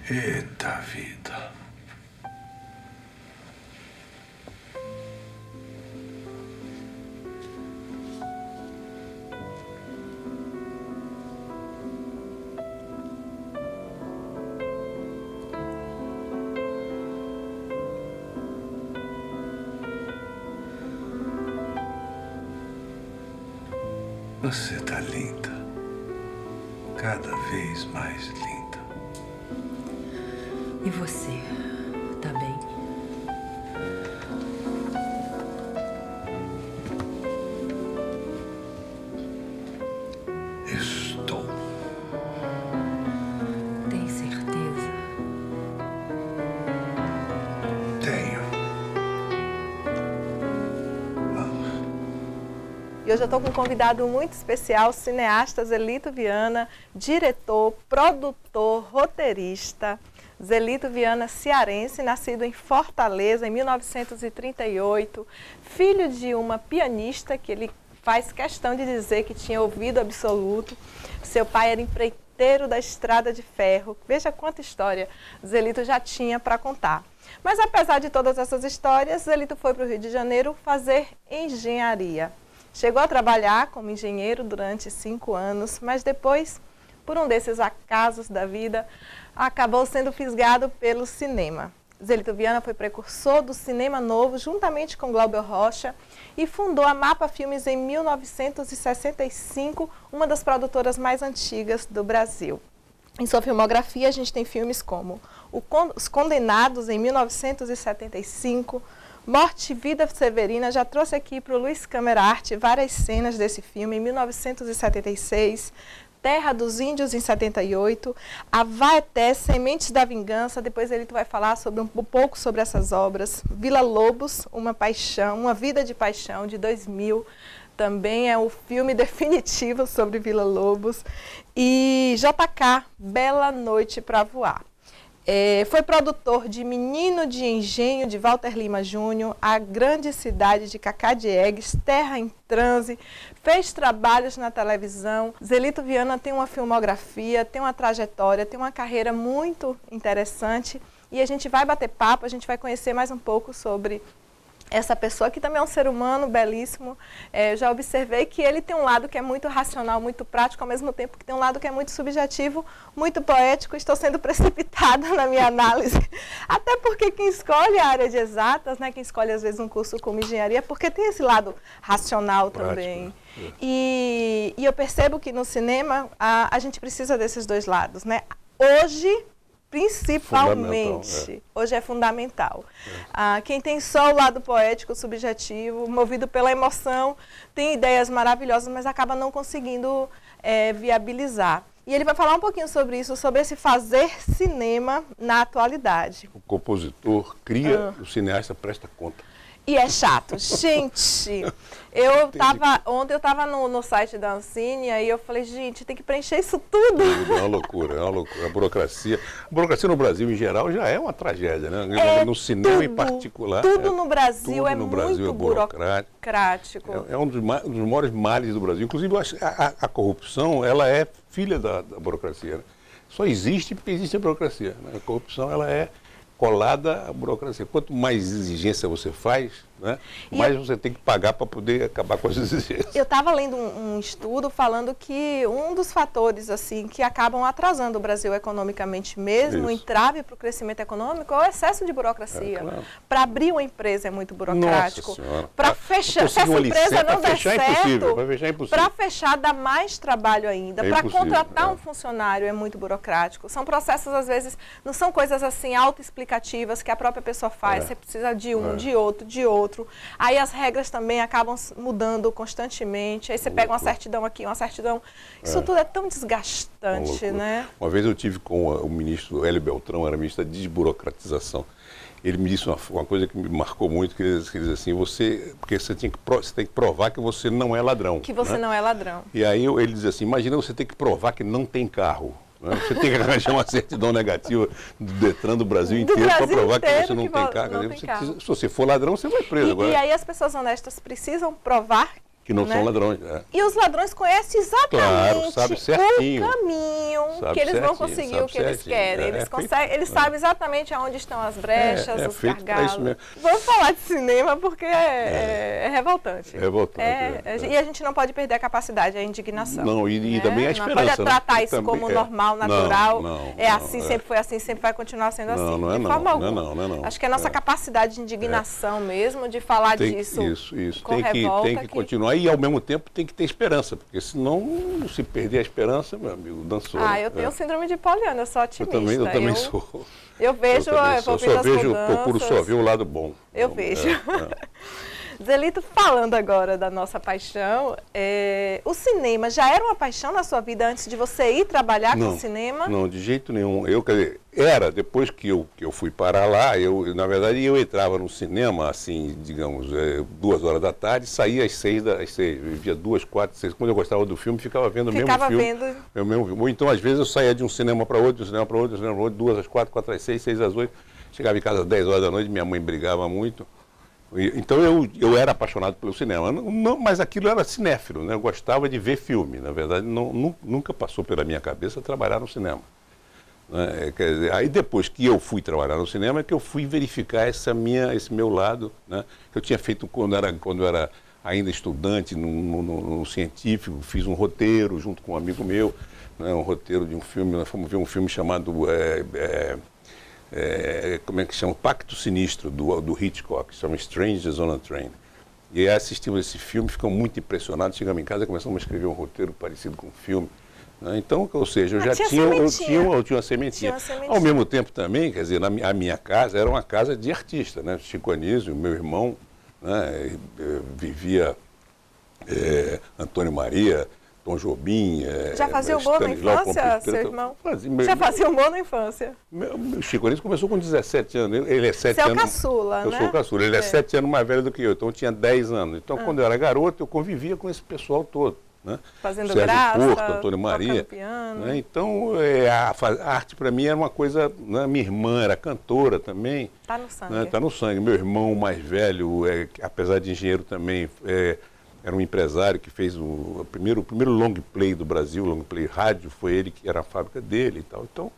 Eita vida. Você tá linda. Cada vez mais linda. E você, tá bem? Estou. Tem certeza? Tenho. E hoje eu estou com um convidado muito especial, o cineasta Zelito Viana, diretor, produtor, roteirista. Zelito Viana, cearense, nascido em Fortaleza em 1938, filho de uma pianista que ele faz questão de dizer que tinha ouvido absoluto. Seu pai era empreiteiro da estrada de ferro. Veja quanta história Zelito já tinha para contar. Mas apesar de todas essas histórias, Zelito foi para o Rio de Janeiro fazer engenharia. Chegou a trabalhar como engenheiro durante 5 anos, mas depois, por um desses acasos da vida, acabou sendo fisgado pelo cinema. Zelito Viana foi precursor do cinema novo, juntamente com Glauber Rocha, e fundou a Mapa Filmes em 1965, uma das produtoras mais antigas do Brasil. Em sua filmografia, a gente tem filmes como Os Condenados, em 1975, Morte e Vida Severina. Já trouxe aqui para o Luiz Câmera Arte várias cenas desse filme, em 1976, Terra dos Índios, em 78, Avaeté, Sementes da Vingança. Depois ele vai falar sobre um pouco sobre essas obras. Vila Lobos, Uma Paixão, Uma Vida de Paixão, de 2000, também é o filme definitivo sobre Vila Lobos. E JK, Bela Noite para Voar. Foi produtor de Menino de Engenho, de Walter Lima Júnior, A Grande Cidade, de Cacá Diegues, Terra em Transe, fez trabalhos na televisão. Zelito Viana tem uma filmografia, tem uma trajetória, tem uma carreira muito interessante e a gente vai bater papo, a gente vai conhecer mais um pouco sobre essa pessoa que também é um ser humano belíssimo. Eu já observei que ele tem um lado que é muito racional, muito prático, ao mesmo tempo que tem um lado que é muito subjetivo, muito poético. Estou sendo precipitada na minha análise, até porque quem escolhe a área de exatas, né, quem escolhe às vezes um curso como engenharia, porque tem esse lado racional também. E eu percebo que no cinema a gente precisa desses dois lados, né? Hoje, principalmente, hoje é fundamental. Quem tem só o lado poético, subjetivo, movido pela emoção, tem ideias maravilhosas, mas acaba não conseguindo viabilizar. E ele vai falar um pouquinho sobre isso, sobre esse fazer cinema na atualidade. O compositor cria, o cineasta presta conta. E é chato. Gente, ontem eu estava no site da Ancine e eu falei, gente, tem que preencher isso tudo. É uma loucura, é uma loucura. A burocracia no Brasil em geral já é uma tragédia, né? No cinema tudo, em particular. Tudo no Brasil tudo no Brasil muito burocrático. É um dos maiores males do Brasil. Inclusive, a corrupção, ela é filha da burocracia, né? Só existe porque existe a burocracia, né? A corrupção, ela é colada à burocracia. Quanto mais exigência você faz, né, mais você tem que pagar para poder acabar com as exigências. Eu estava lendo um estudo falando que um dos fatores assim que acabam atrasando o Brasil economicamente mesmo, entrave para o crescimento econômico, é o excesso de burocracia. Claro. Para abrir uma empresa é muito burocrático. Para fechar, se essa empresa não der certo, para fechar dá mais trabalho ainda. Para contratar um funcionário é muito burocrático. São processos, às vezes, não são coisas assim autoexplicativas que a própria pessoa faz. Você precisa de um, de outro. Aí as regras também acabam mudando constantemente. Aí você pega uma certidão aqui, uma certidão. Isso tudo é tão desgastante, né? Uma vez eu tive com o ministro Hélio Beltrão, era ministro da desburocratização. Ele me disse uma coisa que me marcou muito, que ele diz assim, porque você tem que provar que você não é ladrão. Que você não é ladrão. E aí ele diz assim, imagina você ter que provar que não tem carro. Você tem que arranjar uma certidão negativa do Detran do Brasil inteiro para provar que você não tem carro. Se você for ladrão, você vai preso. E aí as pessoas honestas precisam provar que não são ladrões. E os ladrões conhecem exatamente sabe certinho, o caminho que eles vão conseguir o que eles querem. Eles sabem exatamente aonde estão as brechas, os gargalos. Vamos falar de cinema porque é revoltante. E a gente não pode perder a capacidade, a indignação. Não, e também a esperança. Não pode tratar isso como normal, natural. Sempre foi assim, sempre vai continuar sendo assim. Não é de forma alguma. Não. Acho que a nossa capacidade de indignação mesmo, de falar disso. Isso. Com Tem que continuar e ao mesmo tempo tem que ter esperança, porque senão, se perder a esperança, meu amigo, dançou. Eu tenho síndrome de Poliana, eu sou otimista. Eu também sou. Eu vejo, procuro só ver o lado bom. Eu vejo. Zelito, falando agora da nossa paixão, o cinema já era uma paixão na sua vida antes de você ir trabalhar com o cinema? Não, de jeito nenhum. Depois que eu fui parar lá, na verdade, eu entrava no cinema, assim, digamos, 2 horas da tarde, saía às 6, via 2, 4, 6. Quando eu gostava do filme, ficava vendo o mesmo filme. Ou então, às vezes, eu saía de um cinema para outro, 2 às 4, 4 às 6, 6 às 8. Chegava em casa às 10 horas da noite, minha mãe brigava muito. Então eu era apaixonado pelo cinema, mas aquilo era cinéfilo, né? Eu gostava de ver filme, na verdade nunca passou pela minha cabeça trabalhar no cinema. Né? Quer dizer, aí depois que eu fui trabalhar no cinema é que eu fui verificar esse meu lado, né? Que eu tinha feito quando eu era ainda estudante no científico, fiz um roteiro junto com um amigo meu, né? Um roteiro de um filme, nós fomos ver um filme chamado... como é que chama? Pacto Sinistro, do Hitchcock, chama Strangers on a Train. E aí assistimos esse filme, ficamos muito impressionados, chegamos em casa e começamos a escrever um roteiro parecido com o filme. Né? Então, ou seja, eu já tinha uma sementinha. Ao mesmo tempo também, quer dizer, a minha casa era uma casa de artista, né? Chico Anísio, meu irmão, né? Vivia Antônio Maria, Tom Jobim... Já fazia humor na infância, seu irmão? Já fazia humor na infância? Meu Chico Anísio começou com 17 anos. Ele é 7 anos... Você é o caçula, né? Eu sou o caçula. Ele é 7 anos mais velho do que eu, então eu tinha 10 anos. Então, quando eu era garoto, eu convivia com esse pessoal todo. Né? Fazendo Sérgio graça, Porto, Antônio Maria. Piano. Né? Então, a arte para mim era uma coisa... Né? Minha irmã era cantora também. Está no sangue. Né? Tá no sangue. Meu irmão mais velho, apesar de engenheiro também... Era um empresário que fez o primeiro long play do Brasil, long play rádio, foi ele que era a fábrica dele e tal. Então,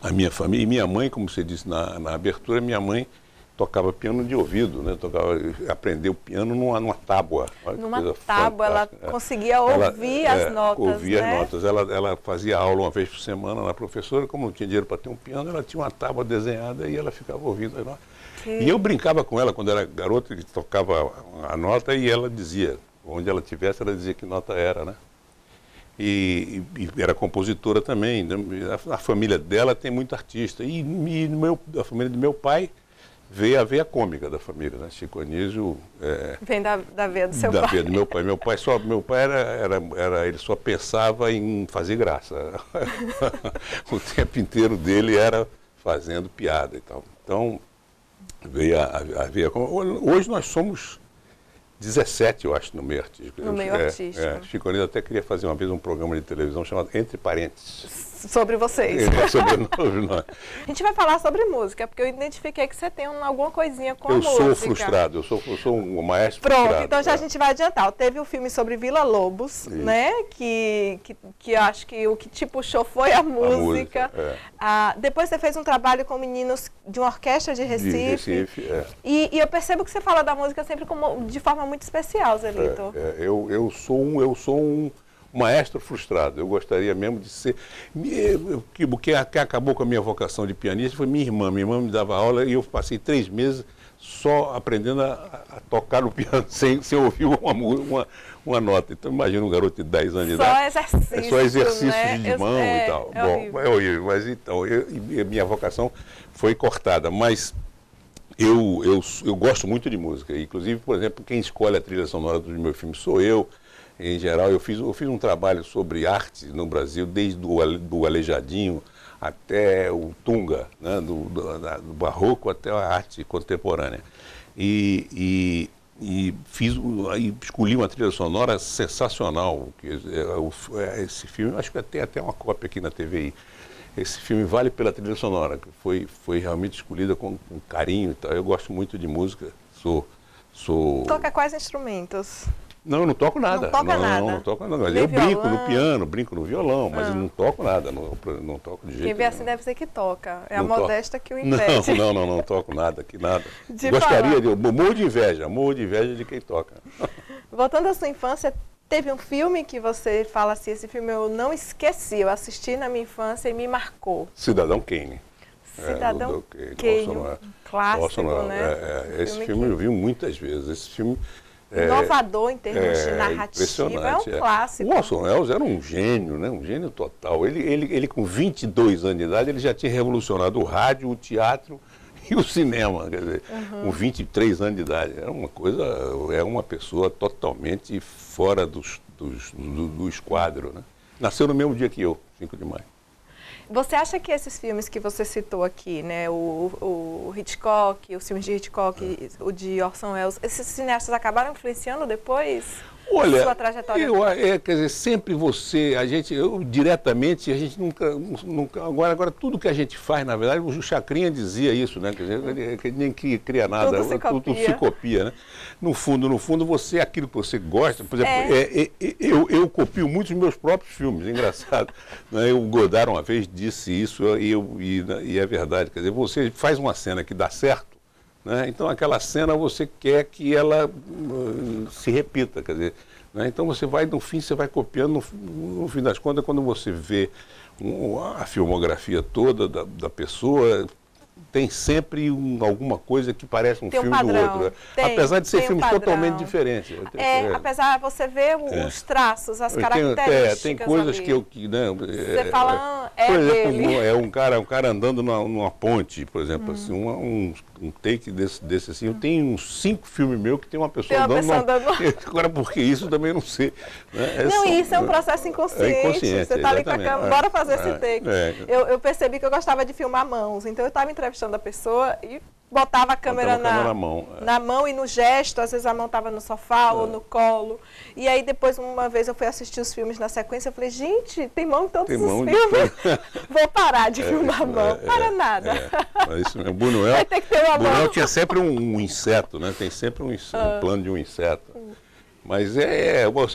a minha família, e minha mãe, como você disse na abertura, minha mãe tocava piano de ouvido, né? Aprendeu piano numa tábua. Numa tábua, ela conseguia ouvir as notas, ouvir né? as notas. Ela fazia aula uma vez por semana na professora, como não tinha dinheiro para ter um piano, ela tinha uma tábua desenhada e ela ficava ouvindo. E eu brincava com ela quando era garota, que tocava a nota e ela dizia, onde ela estivesse, ela dizia que nota era, né? E era compositora também. A família dela tem muito artista. E a família do meu pai veio a veia cômica da família, né? Chico Anísio... Vem da veia do seu pai. Da veia do meu pai. Meu pai ele só pensava em fazer graça. O tempo inteiro dele era fazendo piada e tal. Então... veio a ver. Hoje nós somos 17, eu acho, no meio artístico. No meio artístico. Chico Anísio até queria fazer uma vez um programa de televisão chamado Entre Parênteses. Sobre vocês. Sobre nós. A gente vai falar sobre música, porque eu identifiquei que você tem alguma coisinha com a música. Eu sou frustrado, eu sou um maestro frustrado. Pronto, então já a gente vai adiantar. Teve um filme sobre Vila Lobos, né? Que eu acho que o que te puxou foi a música. Depois você fez um trabalho com meninos de uma orquestra de Recife. E eu percebo que você fala da música sempre de forma muito especial, Zelito. Eu sou um maestro frustrado. Eu gostaria mesmo de ser... O que acabou com a minha vocação de pianista foi minha irmã. Minha irmã me dava aula e eu passei 3 meses só aprendendo a tocar no piano sem ouvir uma nota. Então imagina um garoto de 10 anos de idade. Só exercício né? de mão e tal. É horrível. Mas então, minha vocação foi cortada. Mas eu gosto muito de música. Inclusive, por exemplo, quem escolhe a trilha sonora dos meus filmes sou eu. Em geral, eu fiz um trabalho sobre arte no Brasil, desde do Aleijadinho até o Tunga, né? do barroco até a arte contemporânea. E escolhi uma trilha sonora sensacional. Esse filme, acho que tem até uma cópia aqui na TVI. Esse filme vale pela trilha sonora, que foi realmente escolhida com carinho e tal. Eu gosto muito de música, Toca quais instrumentos? Não, eu não toco nada. Não toca nada? Não toco nada. Nem Eu brinco violão? no piano, brinco no violão, mas eu não toco nada, não toco de jeito Quem vê nenhum. assim deve ser que toca. É a Não toco. modesta que o impede. Não toco nada, que nada. De Gostaria falar. de, morro de inveja de quem toca. Voltando à sua infância, teve um filme que você fala assim, esse filme eu não esqueci, eu assisti na minha infância e me marcou. Cidadão Kane. Cidadão Kane, Kane, Orson, clássico, Orson, né? esse filme eu vi muitas vezes. Esse filme Inovador em termos de narrativa, impressionante. é um clássico. O Orson Welles era um gênio, né? Um gênio total. Ele com 22 anos de idade, ele já tinha revolucionado o rádio, o teatro e o cinema, quer dizer, com 23 anos de idade. Era uma coisa, é uma pessoa totalmente fora do esquadro, né? Nasceu no mesmo dia que eu, 5 de maio. Você acha que esses filmes que você citou aqui, né, o Hitchcock, os filmes de Hitchcock, o de Orson Welles, esses cineastas acabaram influenciando depois Olha, sua trajetória? Quer dizer, sempre diretamente, a gente nunca agora tudo que a gente faz, na verdade, o Chacrinha dizia isso, né? Quer dizer, ele nem cria nada, tudo se copia, né? No fundo, você, aquilo que você gosta, por exemplo, eu copio muitos dos meus próprios filmes, é engraçado. Né? O Godard uma vez disse isso e é verdade, quer dizer, você faz uma cena que dá certo, né? Então aquela cena você quer que ela se repita, quer dizer, né? Então você vai, no fim, você vai copiando, no fim das contas, quando você vê a filmografia toda da pessoa, tem sempre alguma coisa que parece um tem filme padrão. do outro. Apesar de ser filmes totalmente diferentes. Apesar de você ver os traços, as características. Tem coisas ali. Você fala, por exemplo, dele. É um cara andando numa ponte, por exemplo, assim, um take desse assim. Eu tenho uns 5 filmes meus que tem uma pessoa andando. Agora, por que isso eu também não sei. Né? Isso é um processo inconsciente. Você está ali com a câmera, bora fazer esse take. Eu percebi que eu gostava de filmar mãos, então eu estava entrevistando a pessoa e botava a câmera na mão e no gesto, às vezes a mão estava no sofá ou no colo. E aí depois, uma vez eu fui assistir os filmes na sequência, eu falei, gente, tem mão em todos os filmes. Vou parar de filmar a mão. Para nada. Mas isso mesmo. Buñuel, vai ter que ter uma mão. Tinha sempre um inseto, né? Tem sempre um plano de um inseto. Mas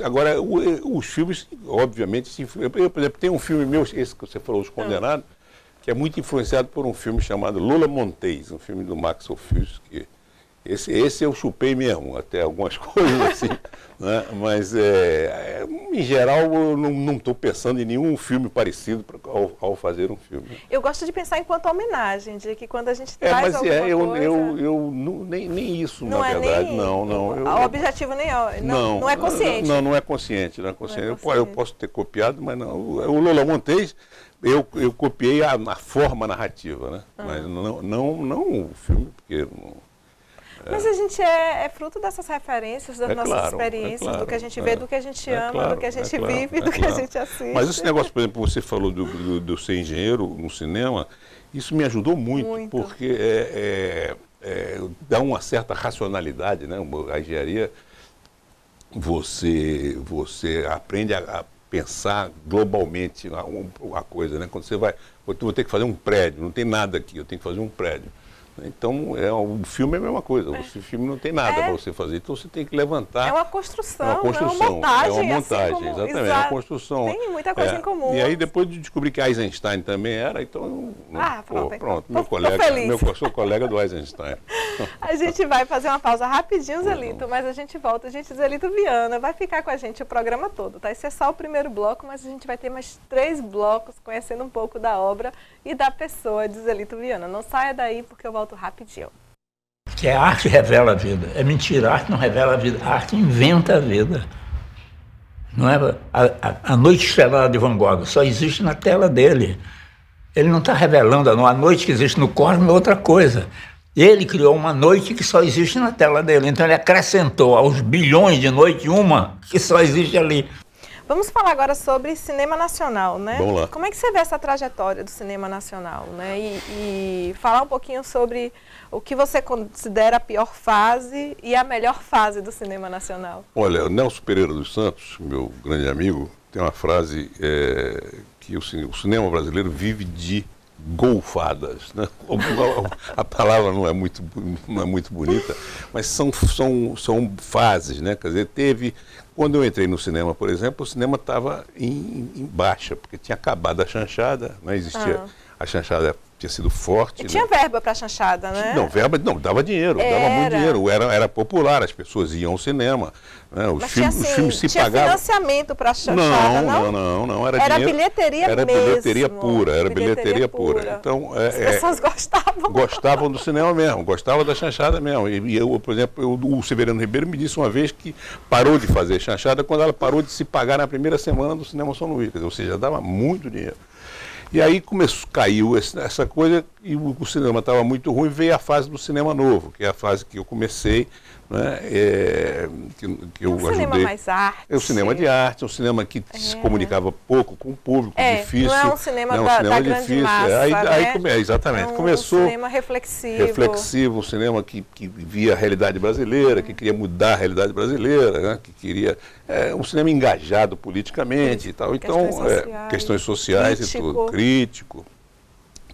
agora, os filmes, obviamente, por exemplo, tem um filme meu, esse que você falou, Os Condenados, que é muito influenciado por um filme chamado Lola Montez, um filme do Max Ophüls, que esse eu chupei mesmo, até algumas coisas assim, né? Mas em geral eu não estou pensando em nenhum filme parecido ao fazer um filme. Eu gosto de pensar enquanto homenagem, de que quando a gente traz alguma coisa... Nem isso, na verdade, não. O objetivo nem não é consciente. Não é consciente. Eu posso ter copiado, mas não. O Lola Montez, eu copiei a forma narrativa, né? Mas não o filme, porque... Mas a gente é fruto dessas referências, das nossas experiências, do que a gente vê, do que a gente ama, do que a gente vive, do que a gente assiste. Mas esse negócio, por exemplo, você falou do ser engenheiro no cinema, isso me ajudou muito. Porque dá uma certa racionalidade, né? A engenharia, você aprende a pensar globalmente a coisa, né? Quando você vai, eu vou ter que fazer um prédio, não tem nada aqui, eu tenho que fazer um prédio. Então, o filme é a mesma coisa, o filme não tem nada para você fazer, então você tem que levantar. É uma construção, é uma montagem, assim exatamente, é uma construção. Tem muita coisa em comum. E aí, depois de descobrir que Eisenstein também era, então, pronto, sou colega do Eisenstein. A gente vai fazer uma pausa rapidinho, Zelito, mas a gente volta. Zelito Viana vai ficar com a gente o programa todo, tá? Esse é só o primeiro bloco, mas a gente vai ter mais 3 blocos conhecendo um pouco da obra e da pessoa de Zelito Viana. Não saia daí, porque eu volto rapidinho. Que a arte revela a vida. É mentira, a arte não revela a vida, a arte inventa a vida. Não é? A Noite Estrelada de Van Gogh só existe na tela dele. Ele não está revelando a noite que existe no cosmos é outra coisa. Ele criou uma noite que só existe na tela dele. Então ele acrescentou aos bilhões de noites uma que só existe ali. Vamos falar agora sobre cinema nacional, né? Vamos lá. Como é que você vê essa trajetória do cinema nacional, né? E falar um pouquinho sobre o que você considera a pior fase e a melhor fase do cinema nacional. Olha, o Nelson Pereira dos Santos, meu grande amigo, tem uma frase que o cinema brasileiro vive de golfadas, né? A palavra não é muito bonita, mas são fases, né? Quer dizer, quando eu entrei no cinema, por exemplo, o cinema estava em baixa, porque tinha acabado a chanchada, não existia, a chanchada tinha sido forte. E tinha verba para a chanchada, né? Não, verba não, dava dinheiro, dava muito dinheiro, era popular, as pessoas iam ao cinema, né? Os filmes se pagavam. Tinha financiamento para a chanchada, não, era dinheiro. Bilheteria Era bilheteria pura, era bilheteria pura. Então, as pessoas gostavam. Gostavam do cinema mesmo, gostavam da chanchada mesmo. E eu, por exemplo, o Severino Ribeiro me disse uma vez que parou de fazer chanchada quando ela parou de se pagar na primeira semana do Cinema São Luís, ou seja, dava muito dinheiro. E aí caiu essa coisa e o cinema estava muito ruim, veio a fase do cinema novo, que é a fase que eu comecei, né, que eu ajudei. Cinema mais arte. É o cinema de arte, um cinema que se comunicava pouco com o público, difícil. Não é um cinema da grande massa, né? Exatamente. Começou um cinema reflexivo. Um cinema que via a realidade brasileira, que queria mudar a realidade brasileira, né, que queria... um cinema engajado politicamente e tal. Então, questões sociais e tudo. Crítico.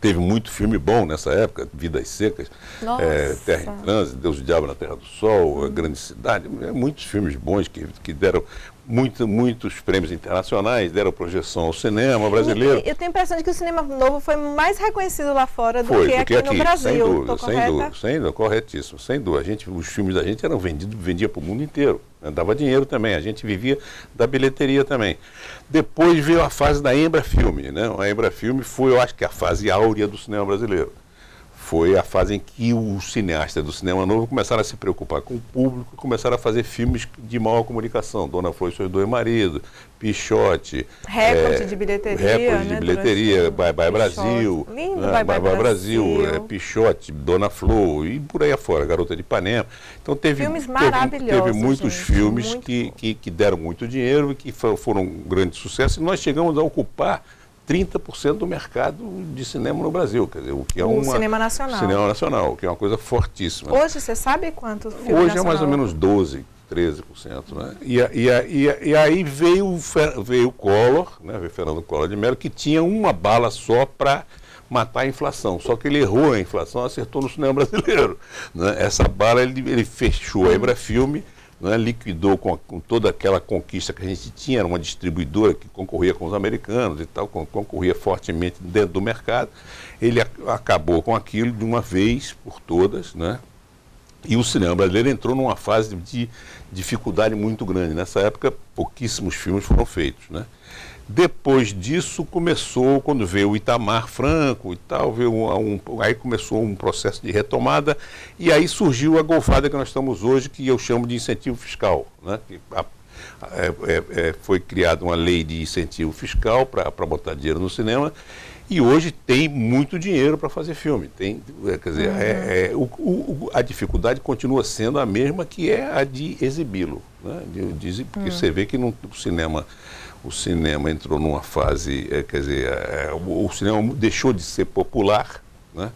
Teve muito filme bom nessa época, Vidas Secas, Terra em Trânsito, Deus e o Diabo na Terra do Sol, A Grande Cidade, muitos filmes bons que deram muitos prêmios internacionais, deram projeção ao cinema brasileiro. Eu tenho a impressão de que o cinema novo foi mais reconhecido lá fora do que aqui no Brasil. Sem dúvida, corretíssimo, sem dúvida. Os filmes da gente eram vendia para o mundo inteiro, né? Dava dinheiro também, a gente vivia da bilheteria também. Depois veio a fase da Embrafilme, né? A Embrafilme foi, eu acho que a fase áurea do cinema brasileiro. Foi a fase em que os cineastas do cinema novo começaram a se preocupar com o público, começaram a fazer filmes de maior comunicação. Dona Flor e seus dois maridos, Pichote. Recorde de bilheteria, Bye Bye Brasil. Lindo, né? Bye Bye Brasil. Pichote, Dona Flor e por aí afora, Garota de Ipanema. Então filmes maravilhosos. Teve muitos filmes que deram muito dinheiro e que foram um grande sucesso. E nós chegamos a ocupar 30% do mercado de cinema no Brasil, quer dizer, o que é cinema nacional. Cinema nacional, que é uma coisa fortíssima. Hoje, você sabe quanto filme Hoje nacional? É mais ou menos 13%, né? E aí veio o Collor, né? Veio Fernando Collor de Mello, que tinha uma bala só para matar a inflação, só que ele errou a inflação, acertou no cinema brasileiro, né? Essa bala ele fechou a Embrafilme, né, liquidou com toda aquela conquista que a gente tinha, era uma distribuidora que concorria com os americanos e tal, concorria fortemente dentro do mercado. Ele acabou com aquilo de uma vez por todas, né? E o cinema brasileiro entrou numa fase de dificuldade muito grande. Nessa época, pouquíssimos filmes foram feitos, né? Depois disso começou, quando veio o Itamar Franco e tal, aí começou um processo de retomada e aí surgiu a golfada que nós estamos hoje, que eu chamo de incentivo fiscal, né? Foi criada uma lei de incentivo fiscal para botar dinheiro no cinema e hoje tem muito dinheiro para fazer filme. Quer dizer, a dificuldade continua sendo a mesma, que é a de exibi-lo, né? Porque você vê que o cinema entrou numa fase, quer dizer, o cinema deixou de ser popular, né?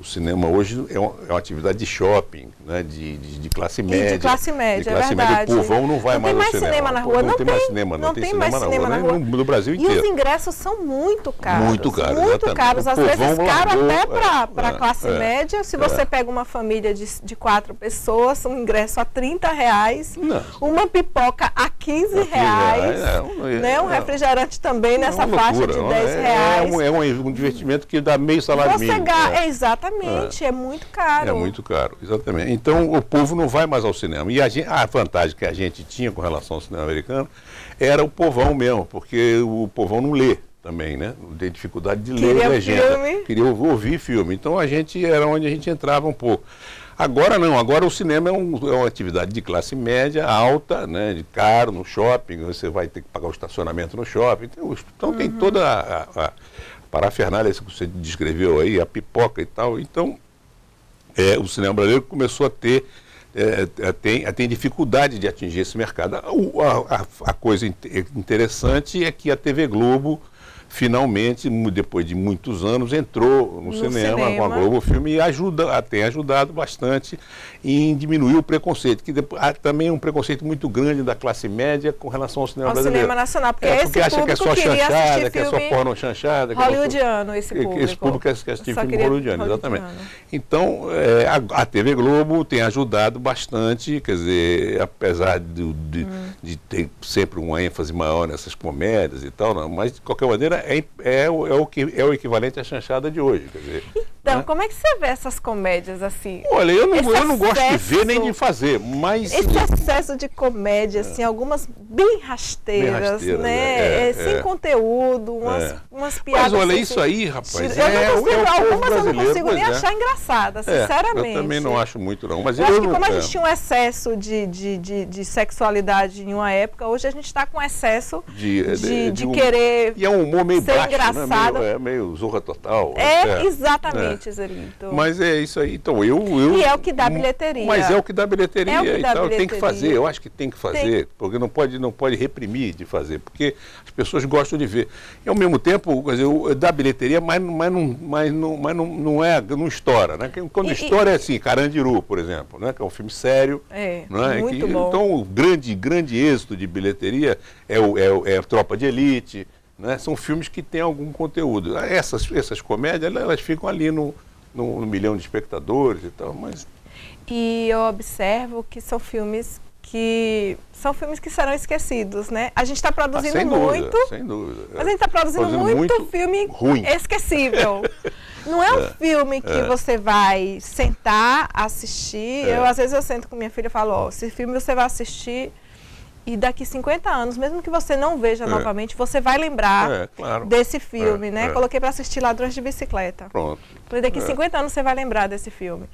O cinema hoje é uma atividade de shopping, né? de classe média. E de classe média, é verdade. O povão não vai mais ao cinema. Não tem mais cinema na rua. Não tem mais cinema na rua. No Brasil inteiro. E os ingressos são muito caros. Muito caros, muito caros. Às vezes caro até para a classe média. Se você pega uma família de 4 pessoas, um ingresso a R$30, uma pipoca a R$15, né? Um refrigerante também nessa faixa de R$10. É um divertimento que dá meio salário mínimo. Exatamente, é muito caro. É muito caro, exatamente. Então o povo não vai mais ao cinema. E a vantagem que a gente tinha com relação ao cinema americano era o povão mesmo, porque o povão não lê também, né? Tem dificuldade de ler legenda. Queria ouvir filme. Então era onde a gente entrava um pouco. Agora não, agora o cinema é uma atividade de classe média, alta, né, de caro, no shopping, você vai ter que pagar o estacionamento no shopping. Então tem toda a parafernália que você descreveu aí, a pipoca e tal. Então, o cinema brasileiro começou a tem dificuldade de atingir esse mercado. A coisa interessante é que a TV Globo finalmente, depois de muitos anos, entrou no cinema com a Globo Filme e tem ajudado bastante em diminuir o preconceito, que há também um preconceito muito grande da classe média com relação ao cinema brasileiro. Cinema nacional, porque porque acha que é só chanchada, que é só porno chanchada. Hollywoodiano, esse público. Esse público quer assistir filme hollywoodiano, exatamente. Então, a TV Globo tem ajudado bastante, quer dizer, apesar de ter sempre uma ênfase maior nessas comédias e tal, não, mas de qualquer maneira é o equivalente à chanchada de hoje, quer dizer. Então, né? como é que você vê essas comédias assim? Olha, eu não gosto de ver nem de fazer, mas... Esse excesso de comédia, assim, algumas bem rasteiras, né? Sem conteúdo, umas piadas... Mas olha, assim, isso aí, rapaz, algumas eu não consigo nem achar engraçada, sinceramente. Eu também não acho muito, não. Mas eu acho que como a gente tinha um excesso de sexualidade em uma época, hoje a gente está com excesso de querer e é um humor meio ser baixo, engraçado. Né? Meio Zorra Total. Exatamente, Zelito. Mas é isso aí. Então, E é o que dá bilheteria. Mas é o que dá bilheteria. Então, tem que fazer. Eu acho que tem que fazer, porque não pode reprimir de fazer, porque as pessoas gostam de ver. E ao mesmo tempo, quer dizer, dá bilheteria, mas não estoura, né? Quando estoura é assim, Carandiru, por exemplo, né? Que é um filme sério. Muito bom. Então, o grande êxito de bilheteria é Tropa de Elite, né? São filmes que têm algum conteúdo. Essas comédias, elas ficam ali no milhão de espectadores e tal, mas... E eu observo que são filmes que serão esquecidos, né? A gente está produzindo muito... Sem dúvida. Mas a gente está produzindo muito filme ruim. Esquecível. Não é um filme que você vai sentar, assistir. Às vezes eu sento com minha filha e falo, esse filme você vai assistir e daqui 50 anos, mesmo que você não veja novamente, você vai lembrar desse filme, né? Coloquei para assistir Ladrões de Bicicleta. Pronto. Daqui 50 anos você vai lembrar desse filme.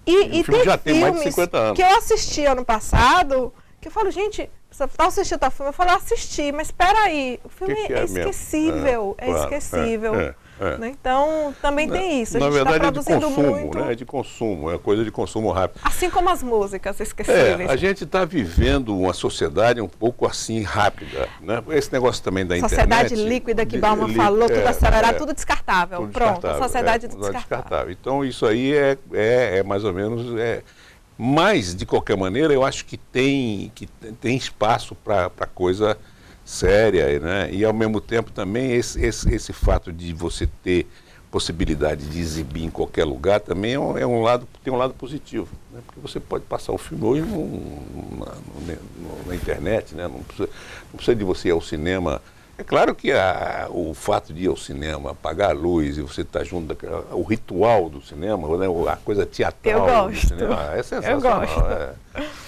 E tem já tem mais de 50 anos. Que eu assisti ano passado, que eu falo, gente, você está assistindo tal filme? Eu falo, assisti, mas espera aí, o filme é esquecível, esquecível. Né? Então, também tem isso. A gente verdade, tá produzindo é de consumo, muito. né? É de consumo, é coisa de consumo rápido. Assim como as músicas esquecíveis. A gente está vivendo uma sociedade um pouco assim rápida, né? Esse negócio também da internet. Sociedade líquida que Bauman falou, tudo acelerado, tudo descartável. Tudo Pronto, descartável, sociedade descartável. Então, isso aí é mais ou menos... Mas, de qualquer maneira, eu acho que tem espaço para coisa séria, né? E ao mesmo tempo também esse fato de você ter possibilidade de exibir em qualquer lugar também tem um lado positivo, né? Porque você pode passar o filme hoje na internet, né? Não precisa de você ir ao cinema. É claro que o fato de ir ao cinema, apagar a luz e você estar junto, o ritual do cinema, né? A coisa teatral do cinema, é sensacional. Eu gosto.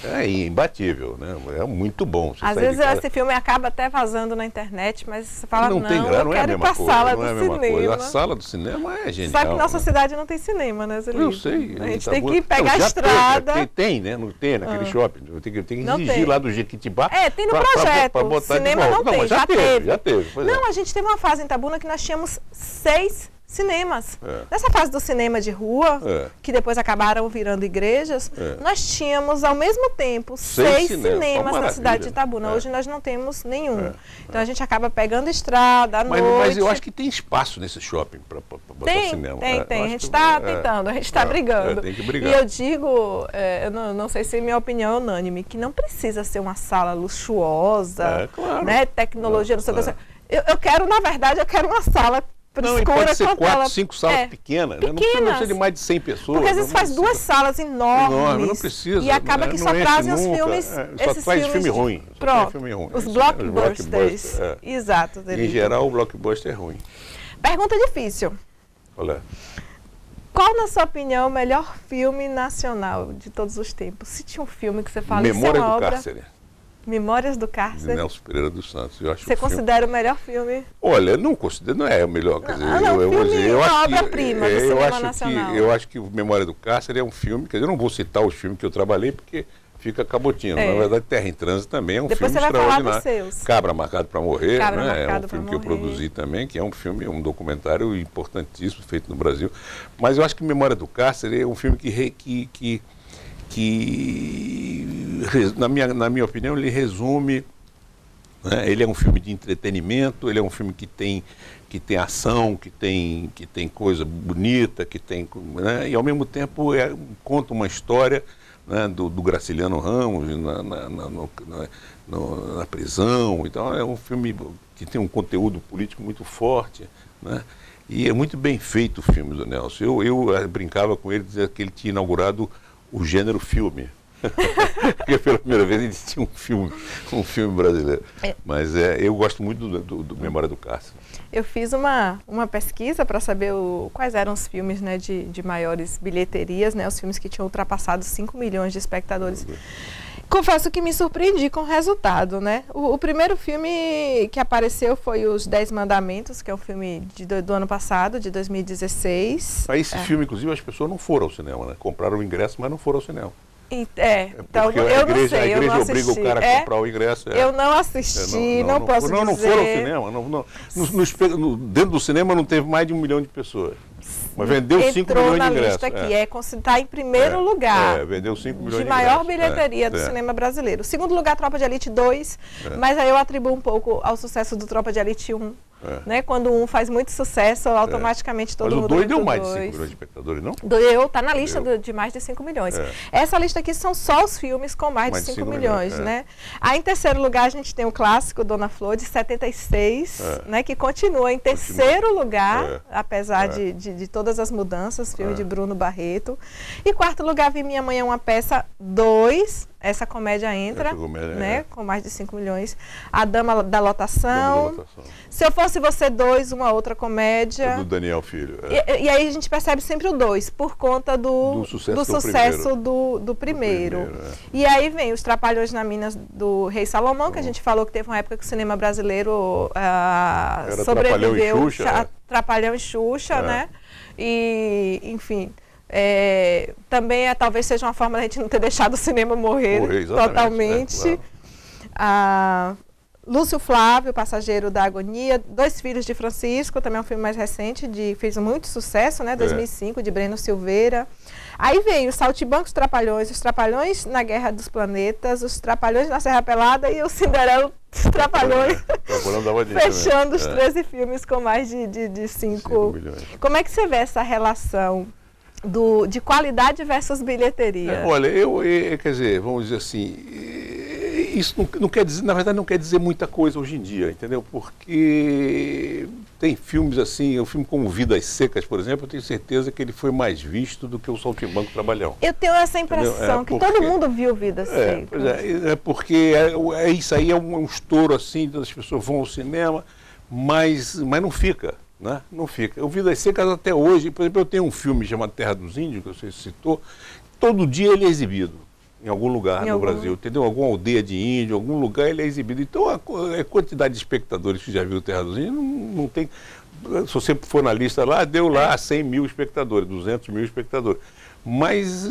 É imbatível, né? É muito bom. Às vezes esse filme acaba até vazando na internet, mas você fala, não eu quero ir para a sala do cinema. A sala do cinema é genial. Sabe que nossa cidade não tem cinema, né, Zelito? Eu sei. A gente tem que pegar a estrada. Tem, né? Não tem naquele shopping. Tem que exigir lá do Jequitibá. Tem no projeto. Pra botar cinema não tem, já teve. Não, a gente teve uma fase em Itabuna que nós tínhamos 6 cinemas. Nessa fase do cinema de rua, que depois acabaram virando igrejas, nós tínhamos ao mesmo tempo 6 cinemas na cidade de Itabuna. Hoje nós não temos nenhum. Então a gente acaba pegando estrada à noite. Mas eu acho que tem espaço nesse shopping para botar cinema. Tem. A gente está tentando, a gente está brigando. Tem que brigar. E eu digo, eu não sei se minha opinião é unânime, que não precisa ser uma sala luxuosa, né? Tecnologia, não sei o que. Eu quero uma sala e pode ser 4, 5 salas pequenas, né? Não precisa de mais de 100 pessoas. Porque às vezes faz 2 salas enormes. Não precisa. E acaba que só trazem os filmes. Só traz filme ruim. Pronto. Os blockbusters. Exato. Em geral, o blockbuster é ruim. Pergunta difícil. Olha. Qual, na sua opinião, o melhor filme nacional de todos os tempos? Se tinha um filme que você fala, Memória isso é uma do obra... Cárcere. Memórias do Cárcere. Nelson Pereira dos Santos. Você considera o melhor filme? Olha, não considero, não é o melhor. Quer dizer, uma obra-prima do cinema nacional. Eu acho que o Memória do Cárcere é um filme, quer dizer, eu não vou citar os filmes que eu trabalhei, porque fica cabotino. Na verdade, Terra em Trânsito também é um filme extraordinário. Depois você vai falar dos seus. Cabra Marcado para Morrer, né? É um filme que eu produzi também, que é um filme, um documentário importantíssimo, feito no Brasil. Mas eu acho que Memória do Cárcere é um filme que na minha opinião, ele resume, né? Ele é um filme de entretenimento, ele é um filme que tem ação, que tem coisa bonita, que tem, né? E ao mesmo tempo conta uma história, né, do Graciliano Ramos na prisão. Então é um filme que tem um conteúdo político muito forte, né? E é muito bem feito o filme do Nelson. Eu brincava com ele, dizia que ele tinha inaugurado o gênero filme. Porque pela primeira vez ele tinha um filme brasileiro. Mas eu gosto muito do Memória do Cárcere. Eu fiz uma pesquisa para saber quais eram os filmes, né, de maiores bilheterias, né, os filmes que tinham ultrapassado 5 milhões de espectadores. Confesso que me surpreendi com o resultado, né? O primeiro filme que apareceu foi Os 10 Mandamentos, que é um filme do ano passado, de 2016. Esse filme, inclusive, as pessoas não foram ao cinema, né? Compraram o ingresso, mas não foram ao cinema. Então eu não sei, eu não assisti. A igreja obriga o cara a comprar o ingresso. Eu não assisti, não posso dizer. Não foram ao cinema. Dentro do cinema não teve mais de 1 milhão de pessoas. Mas vendeu 5 milhões de ingressos. Entrou na lista aqui, está em primeiro lugar. Vendeu 5 milhões de ingressos. De maior bilheteria do cinema brasileiro. Segundo lugar, Tropa de Elite 2, mas aí eu atribuo um pouco ao sucesso do Tropa de Elite 1. Né? Quando um faz muito sucesso, automaticamente todo mundo... Mas o 2 deu mais de 5 milhões de espectadores, não? Está na lista de mais de 5 milhões. Essa lista aqui são só os filmes com mais de 5 milhões, né? Aí, em terceiro lugar, a gente tem o clássico Dona Flor, de 76, né? Que continua em terceiro lugar, apesar de todas as mudanças, filme de Bruno Barreto. E quarto lugar, Vi Minha Mãe é uma Peça 2, essa comédia entra, né? Com mais de 5 milhões. A Dama da Lotação. Se Eu Fosse Você 2, uma outra comédia. Do Daniel Filho. E aí a gente percebe sempre o 2, por conta do sucesso do primeiro. E aí vem Os Trapalhões na Minas do Rei Salomão, que a gente falou que teve uma época que o cinema brasileiro sobreviveu. Trapalhão e Xuxa, né? E, enfim... também talvez seja uma forma de a gente não ter deixado o cinema morrer totalmente. Lúcio Flávio, Passageiro da Agonia, Dois Filhos de Francisco, também é um filme mais recente, fez muito sucesso, né? 2005, de Breno Silveira. Aí veio Os Saltimbancos Os Trapalhões na Guerra dos Planetas, Os Trapalhões na Serra Pelada e o Cinderela dos Trapalhões, fechando os 13 filmes com mais de 5 milhões. Como é que você vê essa relação de qualidade versus bilheteria? Olha, quer dizer, vamos dizer assim, isso não quer dizer, na verdade não quer dizer muita coisa hoje em dia, entendeu? Porque tem filmes assim, um filme como Vidas Secas, por exemplo, eu tenho certeza que ele foi mais visto do que o Saltimbanco Trabalhão. Eu tenho essa impressão, que todo mundo viu Vidas Secas. Porque isso aí é um estouro assim, as pessoas vão ao cinema, mas não fica. Né? Não fica. O Vidas Secas até hoje, por exemplo, eu tenho um filme chamado Terra dos Índios, que você citou, todo dia ele é exibido em algum lugar no Brasil, entendeu? Alguma aldeia de índio, algum lugar ele é exibido. Então a quantidade de espectadores que já viu Terra dos Índios não tem... Se você for na lista lá, deu lá 100 mil espectadores, 200 mil espectadores. Mas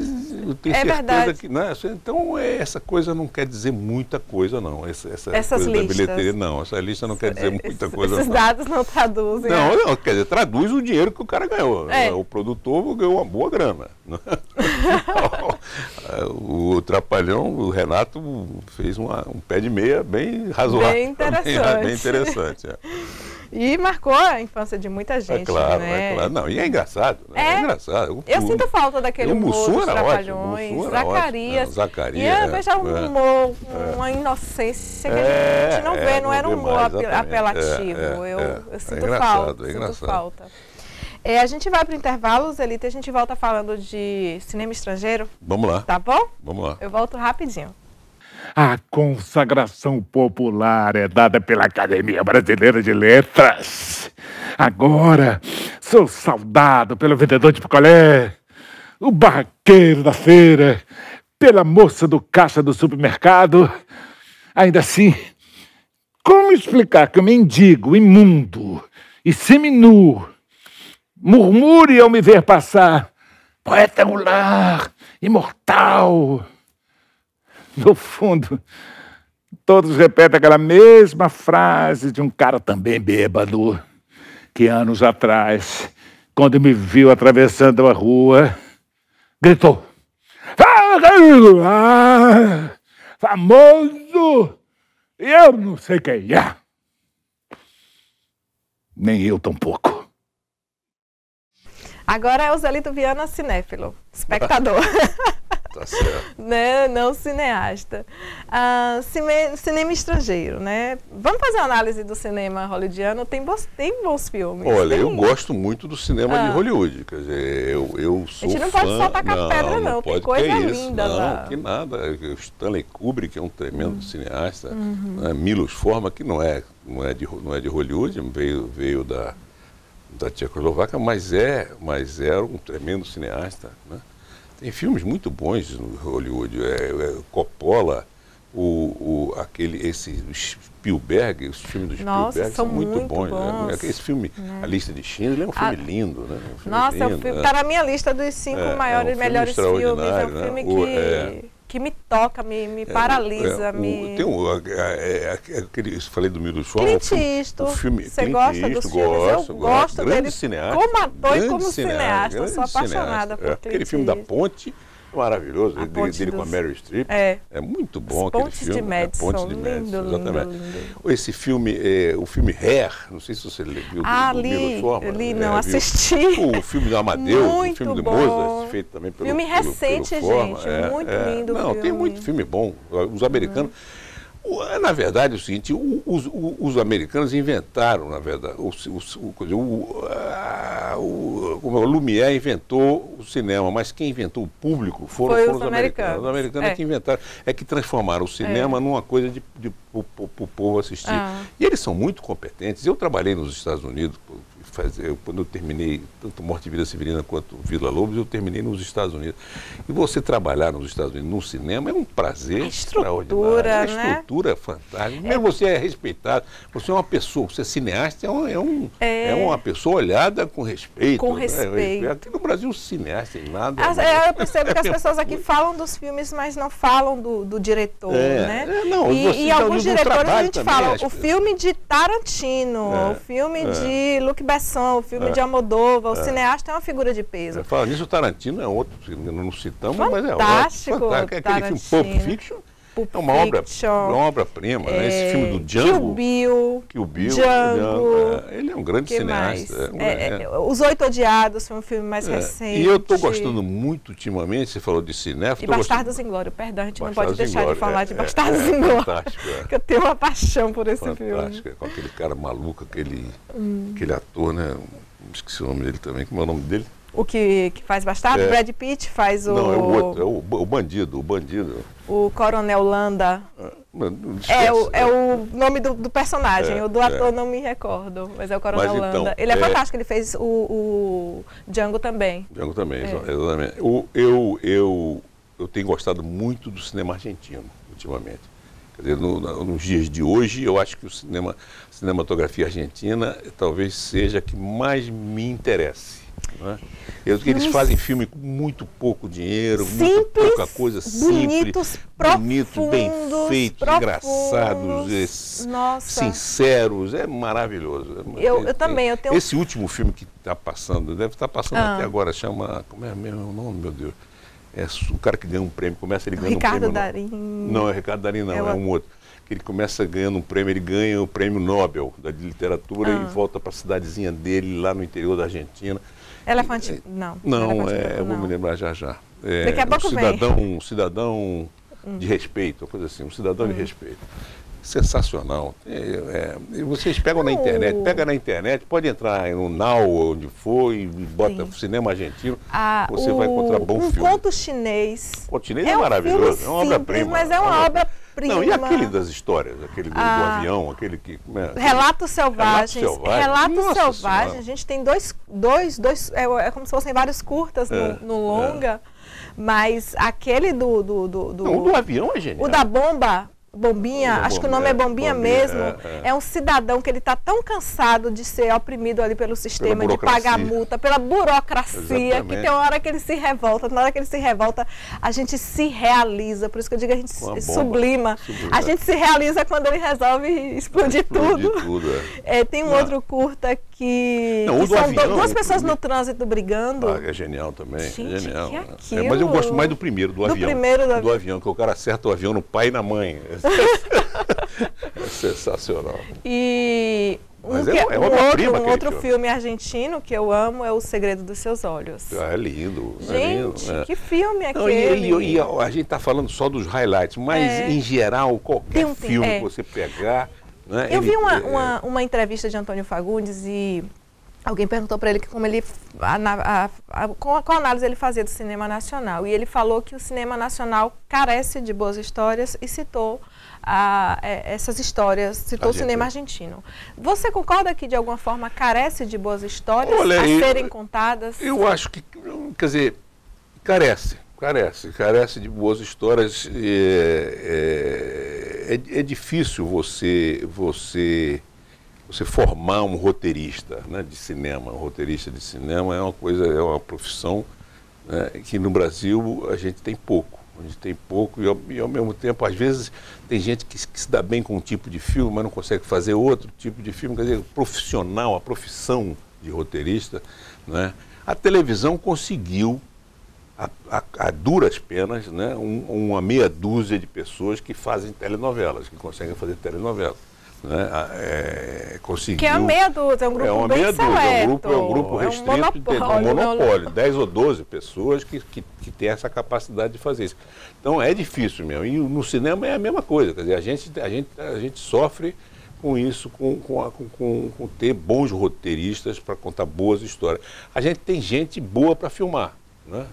eu tenho certeza que... Né? Então, essa coisa não quer dizer muita coisa, não. Essas coisa listas. Da bilheteria, não. Essa lista não quer dizer muita coisa, esses não. Dados não traduzem. Não, quer dizer, traduz o dinheiro que o cara ganhou. O produtor ganhou uma boa grana. O Trapalhão, o Renato, fez um pé de meia bem razoável. Bem interessante. Bem interessante, E marcou a infância de muita gente, né? Claro. Não, e é engraçado, né? É engraçado. Eu sinto falta daquele humor dos Trapalhões, Zacarias. E eu vejo um humor, uma inocência que a gente não vê, não era um humor apelativo. Eu sinto falta. A gente vai para o intervalo, Zelita, e a gente volta falando de cinema estrangeiro. Vamos lá. Tá bom? Vamos lá. Eu volto rapidinho. A consagração popular é dada pela Academia Brasileira de Letras. Agora, sou saudado pelo vendedor de picolé, o barraqueiro da feira, pela moça do caixa do supermercado. Ainda assim, como explicar que o mendigo imundo e seminu murmure ao me ver passar, poeta angular, imortal? No fundo, todos repetem aquela mesma frase de um cara também bêbado, que anos atrás, quando me viu atravessando a rua, gritou: famoso, eu não sei quem é. Nem eu tampouco. Agora é o Zelito Viana cinéfilo, espectador. Tá certo. Né? Não cineasta. Cinema estrangeiro, né? Vamos fazer uma análise do cinema hollywoodiano? Tem bons filmes. Olha, eu Tem. gosto muito do cinema de Hollywood. Quer dizer, eu sou A gente não fã... pode só tacar pedra, não. Tem pode, coisa que é isso? linda não, lá. que nada. O Stanley Kubrick é um tremendo cineasta. Né? Milos Forman, que não é de Hollywood, veio da Tchecoslováquia, mas era um tremendo cineasta, né? Tem filmes muito bons no Hollywood, Coppola, esse Spielberg, os filmes do Spielberg são muito bons. Né? Esse filme, A Lista de Schindler, é um filme lindo, né? Nossa, está na minha lista dos 5 maiores, melhores filmes. É um filme que me toca, me paralisa. Falei do Milos Forman. Clint Eastwood. Você Clint gosta dos filmes? Eu gosto dele cineasta, como ator e como cineasta. Eu sou apaixonada por Clint Aquele filme da Ponte, maravilhoso, dele com a Meryl Streep. É muito bom aquele filme. Ponte de Madison, exatamente. Lindo. Esse filme, o filme Hair, não sei se você viu não assisti. O filme do Amadeus, muito o filme do bom. Mozart, feito também pelo filme recente, pelo Forman. gente, muito lindo. Não, tem muito filme bom. Os americanos... Na verdade, é o seguinte, os americanos inventaram, na verdade, o Lumière inventou o cinema, mas quem inventou o público foram os americanos. Os americanos que inventaram, que transformaram o cinema numa coisa para o povo assistir. E eles são muito competentes. Eu trabalhei nos Estados Unidos, quando eu terminei, tanto Morte e Vida Severina quanto Vila Lobos, eu terminei nos Estados Unidos. E você trabalhar nos Estados Unidos no cinema é um prazer extraordinário. A estrutura é fantástica. Mesmo você é respeitado, você é uma pessoa, você é cineasta, é uma pessoa olhada com respeito. Com respeito. Aqui no Brasil, o cineasta tem nada. Eu percebo que as pessoas aqui falam dos filmes, mas não falam do diretor, né? E alguns diretores a gente fala, o filme de Tarantino, o filme de Luc Besson, o filme de Almodóvar, o cineasta é uma figura de peso. Falando nisso, o Tarantino é outro, não citamos, mas é fantástico. Fantástico. Aquele filme Pulp Fiction é uma obra-prima, né? Esse filme do Django. Kill Bill. Django. Ele é um grande cineasta. Os Oito Odiados foi um filme mais recente. E eu estou gostando muito ultimamente, você falou de cinéfilo. E Bastardos Inglórios, perdão, a gente não pode deixar de falar de Bastardos Inglórios. Fantástico. Que eu tenho uma paixão por esse filme. Fantástico, com aquele cara maluco, aquele ator, né? Esqueci o nome dele também, como é o nome dele? O que faz Bastardo? Brad Pitt faz o... Não, é o outro, é o bandido. O Coronel Landa. É o nome do personagem, o do ator não me recordo, mas é o Coronel Landa. Ele é fantástico, ele fez o Django também. Django também, exatamente. Eu tenho gostado muito do cinema argentino, ultimamente. Quer dizer, nos dias de hoje, eu acho que a cinematografia argentina talvez seja a que mais me interesse. Né? Eles fazem filme com muito pouco dinheiro, muito pouca coisa, bonitos, bonito, bem feitos, engraçados, sinceros, é maravilhoso. Eu também, eu tenho... Esse último filme que está passando, deve estar passando até agora, chama, como é mesmo o nome, meu Deus? É o cara que ganha um prêmio, começa ele ganhando um prêmio. Ricardo Darín. Não, é Ricardo Darín não, é um outro. Que ele começa ganhando um prêmio, ele ganha o prêmio Nobel da literatura e volta para a cidadezinha dele, lá no interior da Argentina. Elefante, não. Não, eu vou me lembrar já. Daqui a pouco um cidadão de respeito, uma coisa assim, um cidadão de respeito. Sensacional. Vocês pegam na internet, pode entrar no Now, onde for, e bota cinema argentino, você vai encontrar bom filme. Conto Chinês. O Conto Chinês é maravilhoso, é uma obra-prima. Mas é uma obra-prima. Não, e aquele das histórias, aquele do avião, aquele que... Relatos Selvagens. Relatos Selvagens, a gente tem dois é como se fossem vários curtas no longa, mas aquele Não, o do avião é genial. O da Bombinha, acho que o nome é Bombinha mesmo, é um cidadão que ele está tão cansado de ser oprimido ali pelo sistema, de pagar multa, pela burocracia, que tem uma hora que ele se revolta, na hora que ele se revolta, a gente se realiza, por isso que eu digo, a gente sublima. A gente se realiza quando ele resolve explodir tudo. Tem um outro curta que são duas pessoas no trânsito brigando. É genial também, gente, é genial. Mas eu gosto mais do primeiro, do avião, que o cara acerta o avião no pai e na mãe. É sensacional. E Mas é uma prima um outro filme argentino que eu amo é O Segredo dos Seus Olhos. É lindo. Gente, é lindo, que filme é não, aquele? E a gente está falando só dos highlights, mas em geral, qualquer filme que você pegar... Né, eu vi uma entrevista de Antônio Fagundes e alguém perguntou para ele como ele, qual análise ele fazia do cinema nacional. E ele falou que o cinema nacional carece de boas histórias e citou essas histórias, citou o cinema argentino. Você concorda que de alguma forma carece de boas histórias a serem contadas? Eu acho que, quer dizer, carece de boas histórias. É difícil você formar um roteirista, né, de cinema. Um roteirista de cinema é uma profissão, né, que no Brasil a gente tem pouco. E ao mesmo tempo, às vezes, tem gente que se dá bem com um tipo de filme, mas não consegue fazer outro tipo de filme. Quer dizer, profissional, a profissão de roteirista, né? A televisão conseguiu, a duras penas, né, uma meia dúzia de pessoas que fazem telenovelas, que conseguem fazer telenovelas. Né? Conseguiu, que é a meia dúzia, é um grupo bem seleto. É um grupo restrito, um monopólio, 10 ou 12 pessoas que têm essa capacidade de fazer isso. Então é difícil mesmo. E no cinema é a mesma coisa, quer dizer, a gente sofre com isso, com ter bons roteiristas para contar boas histórias. A gente tem gente boa para filmar. Né?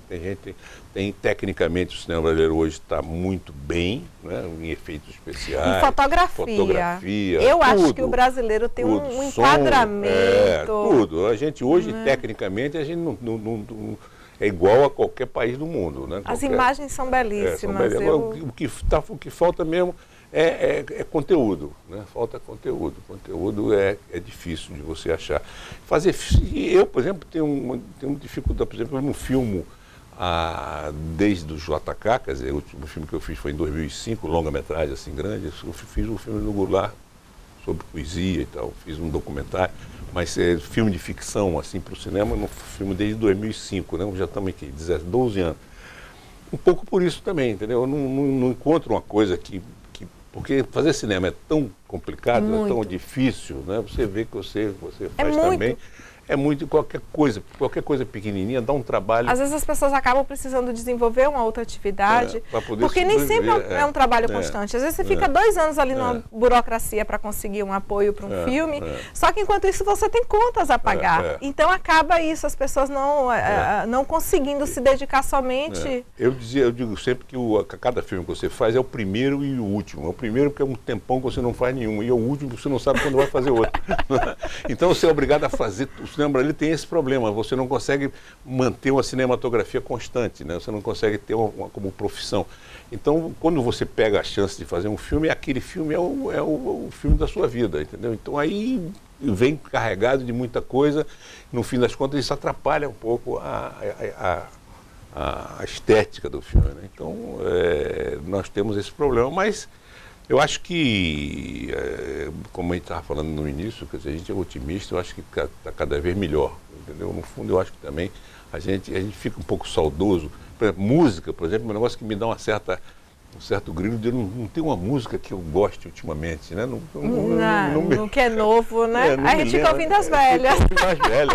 Tecnicamente o cinema brasileiro hoje está muito bem, né? Em efeitos especiais, em fotografia. Eu acho que o brasileiro tem um enquadramento. Tudo. A gente hoje, tecnicamente, a gente não é igual a qualquer país do mundo. Né? As imagens são belíssimas. O que falta mesmo é conteúdo, né? Falta conteúdo. Conteúdo é difícil de você achar. Eu, por exemplo, tenho dificuldade, por exemplo, eu não filmo desde o JK, quer dizer, o último filme que eu fiz foi em 2005, longa-metragem assim grande. Eu fiz um filme no Goulart sobre poesia e tal, fiz um documentário, mas filme de ficção assim para o cinema, eu não filmo desde 2005, né? Já estamos aqui, 12 anos. Um pouco por isso também, entendeu? Eu não encontro uma coisa porque fazer cinema é tão complicado, é tão difícil, né? Você vê que você faz também. É muito, qualquer coisa pequenininha dá um trabalho. Às vezes as pessoas acabam precisando desenvolver uma outra atividade, porque nem sempre é um trabalho constante. Às vezes você fica 2 anos ali numa burocracia para conseguir um apoio para um filme, só que enquanto isso você tem contas a pagar. Então acaba isso, as pessoas não conseguindo se dedicar somente... Eu digo sempre que cada filme que você faz é o primeiro e o último. É o primeiro porque é um tempão que você não faz nenhum, e é o último porque você não sabe quando vai fazer outro. Então você é obrigado a fazer... O cinema brasileiro tem esse problema, você não consegue manter uma cinematografia constante, né? Você não consegue ter como profissão. Então, quando você pega a chance de fazer um filme, aquele filme é o filme da sua vida, entendeu? Então aí vem carregado de muita coisa, no fim das contas isso atrapalha um pouco a estética do filme, né? Então, nós temos esse problema, mas eu acho que, como a gente estava falando no início, quer dizer, a gente é otimista, eu acho que está cada vez melhor, entendeu? No fundo, eu acho que também a gente fica um pouco saudoso. Por exemplo, música, por exemplo, é um negócio que me dá um certo grilo de não ter uma música que eu goste ultimamente, né? Não que é novo, né? A gente fica ouvindo as velhas.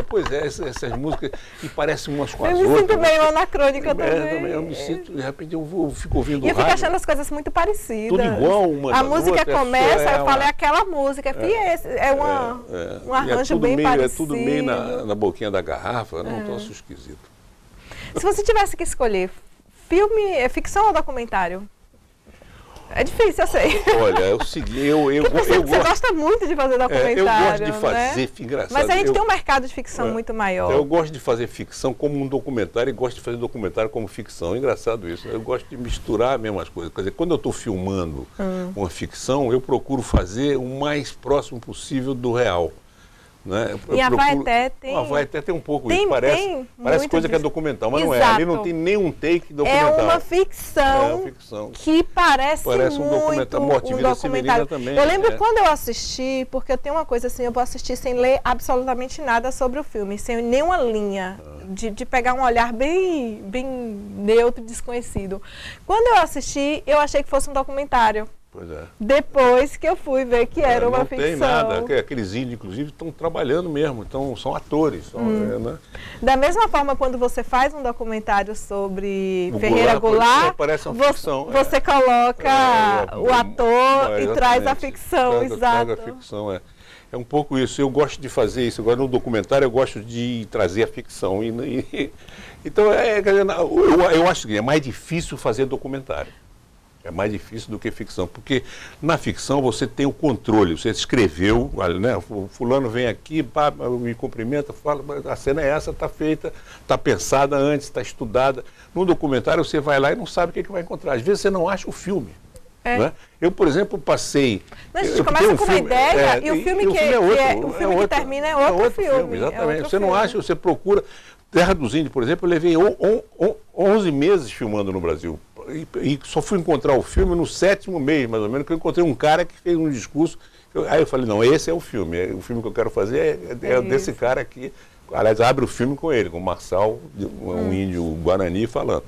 Pois é, essas músicas que parecem umas com as outras. Eu me sinto meio anacrônica também. Eu me sinto, de repente eu fico ouvindo E eu fico achando as coisas muito parecidas. Tudo igual uma A música começa, eu falo, é aquela música. Um arranjo bem parecido. É tudo meio na boquinha da garrafa, não estou esquisito. Se você tivesse que escolher filme, ficção ou documentário? É difícil, eu sei. Olha, é o seguinte, você gosta muito de fazer documentário, eu gosto de fazer, engraçado. Mas a gente tem um mercado de ficção muito maior. Eu gosto de fazer ficção como um documentário e gosto de fazer documentário como ficção. É engraçado isso. Eu gosto de misturar mesmo as coisas. Quer dizer, quando eu estou filmando uma ficção, eu procuro fazer o mais próximo possível do real. Né? E a Vaeté tem... A Vaeté tem um pouco isso, parece coisa que é documental, mas não é. Ali não tem nenhum take documental. É uma ficção, que parece um documentário. Morte-Vida Severina também. Eu lembro quando eu assisti, porque eu tenho uma coisa assim, eu vou assistir sem ler absolutamente nada sobre o filme, sem nenhuma linha, de pegar um olhar bem neutro e desconhecido. Quando eu assisti, eu achei que fosse um documentário. Pois é. Depois que eu fui ver que era uma ficção. Não tem nada. Aqueles índios, inclusive, estão trabalhando mesmo, são atores. Né? Da mesma forma, quando você faz um documentário sobre O Ferreira Goulart, parece uma ficção. Você coloca o ator e traz a ficção, exato. Traz a ficção, É um pouco isso. Eu gosto de fazer isso. Agora, no documentário, eu gosto de trazer a ficção. Então, eu acho que é mais difícil fazer documentário. É mais difícil do que ficção, porque na ficção você tem o controle, você escreveu, né? O fulano vem aqui, pá, me cumprimenta, fala, a cena é essa, está feita, está pensada antes, está estudada. No documentário você vai lá e não sabe o que vai encontrar. Às vezes você não acha o filme. Né? Eu, por exemplo, passei... A gente começa com uma ideia e o filme que termina é outro filme. Exatamente. Você não acha, você procura... Terra dos Índios, por exemplo, eu levei 11 meses filmando no Brasil. E só fui encontrar o filme no 7º mês, mais ou menos, que eu encontrei um cara que fez um discurso. Aí eu falei, não, esse é o filme. O filme que eu quero fazer é desse cara aqui. Aliás, abre o filme com ele, com o Marçal, um índio guarani, falando.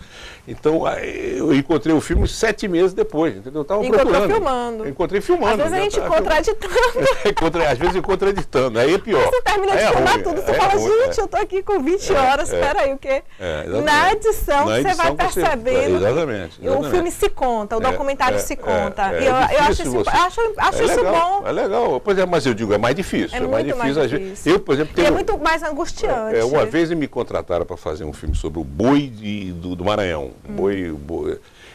Então, eu encontrei o filme 7 meses depois, entendeu? Eu estava procurando. Filmando. Encontrei filmando. Às vezes a gente encontra editando. Às vezes encontra editando, aí é pior. Você termina de filmar tudo, você fala, gente, eu estou aqui com 20 horas, espera aí, o quê? Na edição você vai percebendo. Exatamente. O filme se conta, o documentário se conta. E eu acho isso bom. É legal. Pois é, mas eu digo, é mais difícil. É muito mais difícil. Eu, por exemplo, é muito mais angustiante. Uma vez me contrataram para fazer um filme sobre o boi do Maranhão. Boi.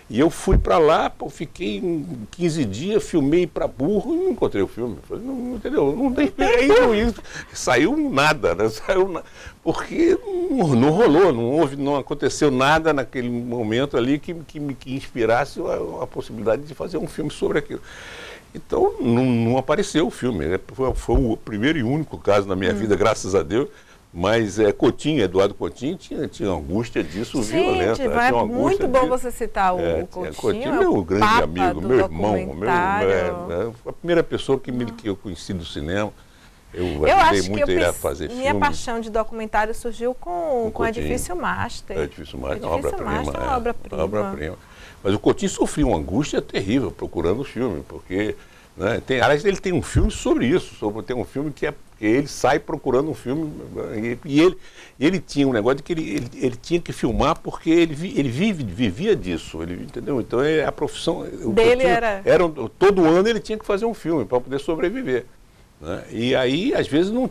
E eu fui para lá, fiquei 15 dias, filmei para burro e não encontrei o filme. Falei, não, entendeu? Não tem isso. Saiu nada, né? Porque não rolou, não aconteceu nada naquele momento ali que inspirasse a possibilidade de fazer um filme sobre aquilo. Então não apareceu o filme. Foi o primeiro e único caso na minha vida, graças a Deus. Mas Eduardo Coutinho tinha angústia disso violenta. É muito bom você citar o Coutinho. Coutinho é meu grande amigo, meu irmão. A primeira pessoa que eu conheci do cinema. Eu ajudei muito ele a fazer filme. Minha paixão de documentário surgiu com Edifício Master. Edifício Master é uma obra-prima. Mas o Coutinho sofreu uma angústia terrível procurando o filme, porque... Né, aliás, ele tem um filme sobre isso, tem um filme que ele sai procurando um filme e ele tinha um negócio de que ele tinha que filmar porque ele vivia disso, entendeu? Então a profissão dele todo ano ele tinha que fazer um filme para poder sobreviver. Né? E aí, às vezes, não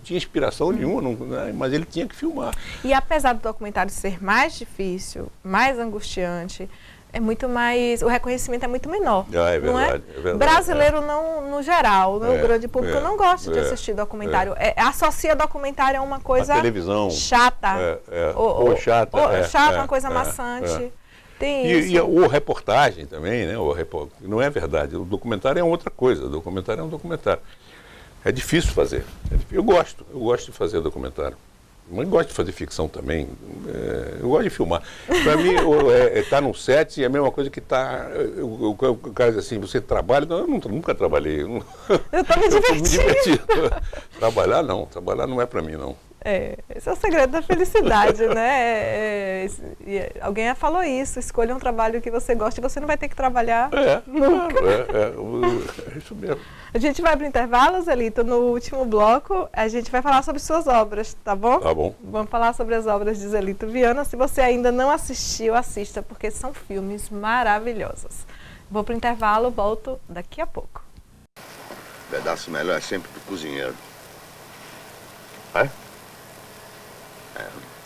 tinha inspiração nenhuma, né? Mas ele tinha que filmar. E apesar do documentário ser mais difícil, mais angustiante, é muito mais, o reconhecimento é muito menor. É verdade, não é? É verdade. Brasileiro não, no geral, o grande público não gosta de assistir documentário. Associa documentário a uma coisa televisão, chata. Ou chata. Uma coisa maçante. Tem isso. E a reportagem também, né? Não é verdade. O documentário é outra coisa. O documentário é um documentário. É difícil fazer. Eu gosto de fazer documentário. Mas gosto de fazer ficção também. Eu gosto de filmar. Para mim, estar num set é a mesma coisa que estar... O cara diz assim, você trabalha? Não, eu nunca trabalhei. Eu estou me divertindo. Trabalhar não é para mim, não. Esse é o segredo da felicidade, né? Alguém já falou isso, escolha um trabalho que você gosta e você não vai ter que trabalhar nunca. É isso mesmo. A gente vai para o intervalo, Zelito. No último bloco, a gente vai falar sobre suas obras, tá bom? Tá bom. Vamos falar sobre as obras de Zelito Viana. Se você ainda não assistiu, assista, porque são filmes maravilhosos. Vou para o intervalo, volto daqui a pouco. O pedaço melhor é sempre do cozinheiro.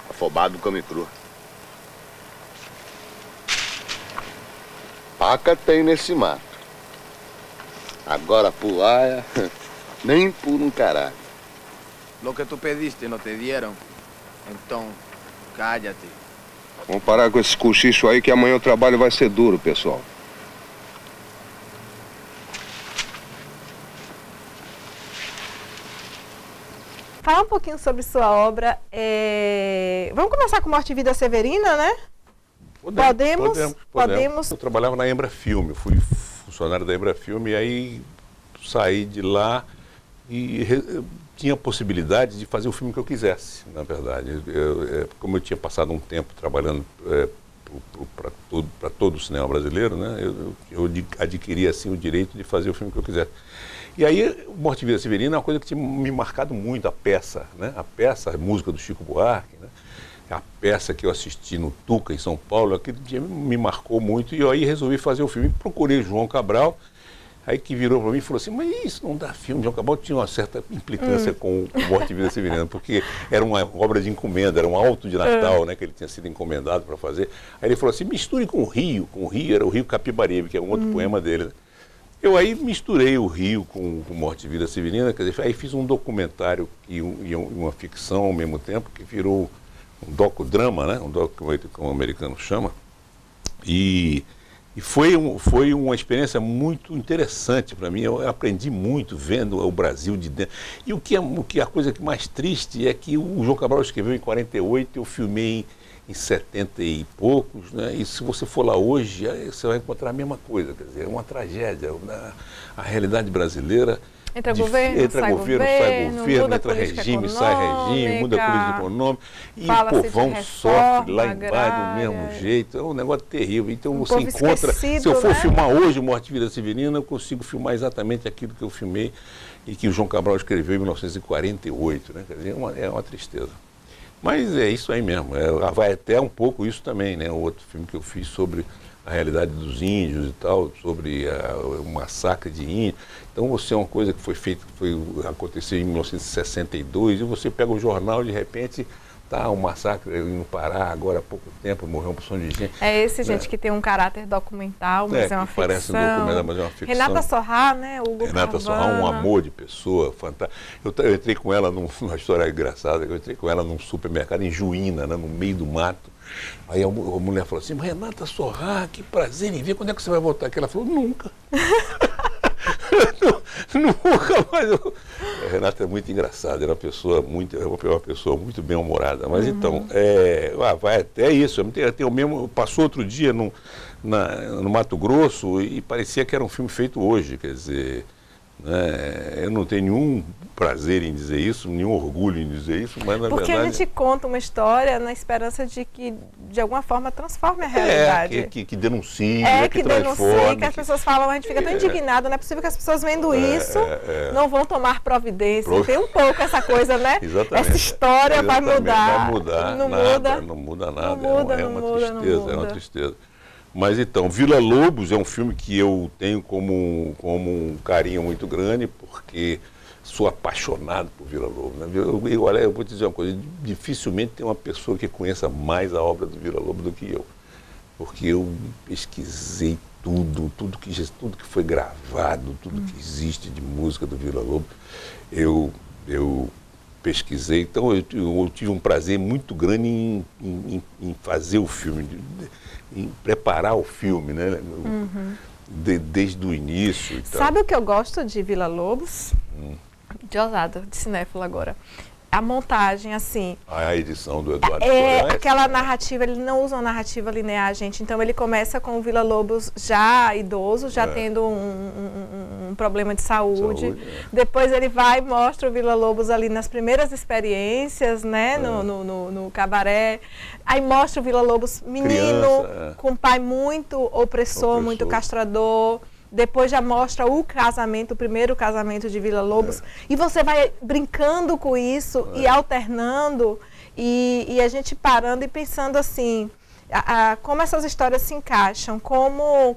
Afobado come cru. Paca tem nesse mato. Agora pular, nem por um caralho. Lo que tu pediste não te dieron. Então, cállate. Vamos parar com esse cochicho aí que amanhã o trabalho vai ser duro, pessoal. Falar um pouquinho sobre sua obra. Vamos começar com Morte e Vida Severina, né? Podemos. Eu trabalhava na Embra Filme, fui funcionário da Embra Filme e aí saí de lá e tinha a possibilidade de fazer o filme que eu quisesse, na verdade. Como eu tinha passado um tempo trabalhando para todo o cinema brasileiro, né? Eu adquiri assim o direito de fazer o filme que eu quisesse. E aí, Morte e Vida Severina é uma coisa que tinha me marcado muito, a peça, né? A peça, a música do Chico Buarque, né? A peça que eu assisti no Tuca, em São Paulo, aquele dia me marcou muito, e eu aí resolvi fazer o filme. Procurei o João Cabral, aí que virou para mim e falou assim, mas isso não dá filme. João Cabral tinha uma certa implicância com Morte e Vida Severina, porque era uma obra de encomenda, era um alto de Natal, né, que ele tinha sido encomendado para fazer. Aí ele falou assim, misture com o Rio era o Rio Capibaribe, que é um outro poema dele, né? Eu aí misturei o Rio com Morte e Vida Severina, quer dizer, aí fiz um documentário e uma ficção ao mesmo tempo, que virou um docudrama, né? Um documentário, como o americano chama, e foi uma experiência muito interessante para mim. Eu aprendi muito vendo o Brasil de dentro. E a coisa que mais triste é que o João Cabral escreveu em 48, eu filmei em 70 e poucos, né? E se você for lá hoje, você vai encontrar a mesma coisa, quer dizer, é uma tragédia. A realidade brasileira... Entra governo, sai governo, entra regime, sai regime, muda a política econômica, e o povão sofre lá embaixo do mesmo jeito, é um negócio terrível. Então você encontra, se eu for filmar hoje Morte e Vida Severina, eu consigo filmar exatamente aquilo que eu filmei e que o João Cabral escreveu em 1948, né? Quer dizer, é uma tristeza. Mas é isso aí mesmo, vai até um pouco isso também, né? O outro filme que eu fiz sobre a realidade dos índios e tal, sobre o massacre de índios. Então você é uma coisa que foi feita, aconteceu em 1962, e você pega o jornal, de repente, tá um massacre no Pará, agora há pouco tempo, morreu uma porção de gente. É esse, gente, que tem um caráter documental, mas é uma ficção. Parece um documentário, mas é uma ficção. Renata Sorrá, né? Hugo Renata Sorrá, um amor de pessoa, fantástica. Eu entrei com ela numa história engraçada, eu entrei com ela num supermercado em Juína, né, no meio do mato. Aí a mulher falou assim, Renata Sorrá, que prazer em ver, quando é que você vai voltar aqui? Ela falou, nunca. Nunca mais. A Renata é muito engraçada, é uma pessoa muito bem-humorada. Mas então, vai até isso. Eu mesmo, passou outro dia no Mato Grosso e parecia que era um filme feito hoje, quer dizer... Eu não tenho nenhum prazer em dizer isso, nenhum orgulho em dizer isso, mas na porque verdade... a gente conta uma história na esperança de que, de alguma forma, transforme a realidade. Que denuncie, que denuncie, que as pessoas falam, a gente fica tão indignado, não é possível que as pessoas vendo isso não vão tomar providência. Tem um pouco essa coisa, né? Exatamente. Essa história vai mudar. Vai mudar, não muda nada, é uma tristeza. Mas então, Vila Lobos é um filme que eu tenho como um carinho muito grande, porque sou apaixonado por Vila Lobos, né? Olha, eu vou te dizer uma coisa, dificilmente tem uma pessoa que conheça mais a obra do Vila Lobos do que eu. Porque eu pesquisei tudo que foi gravado, tudo que existe de música do Vila Lobos, eu pesquisei. Então eu tive um prazer muito grande em fazer o filme, em preparar o filme, né? Desde o início. E sabe o que eu gosto de Vila Lobos? De ousado, de cinéfilo agora. A montagem, assim... A edição do Eduardo aquela narrativa, ele não usa uma narrativa linear, gente. Então ele começa com o Vila Lobos já idoso, já tendo um problema de saúde. Depois ele vai e mostra o Vila Lobos ali nas primeiras experiências, né? No cabaré. Aí mostra o Vila Lobos menino, com um pai muito opressor, muito castrador. Depois já mostra o primeiro casamento de Vila Lobos. E você vai brincando com isso e alternando. E a gente parando e pensando assim, como essas histórias se encaixam, como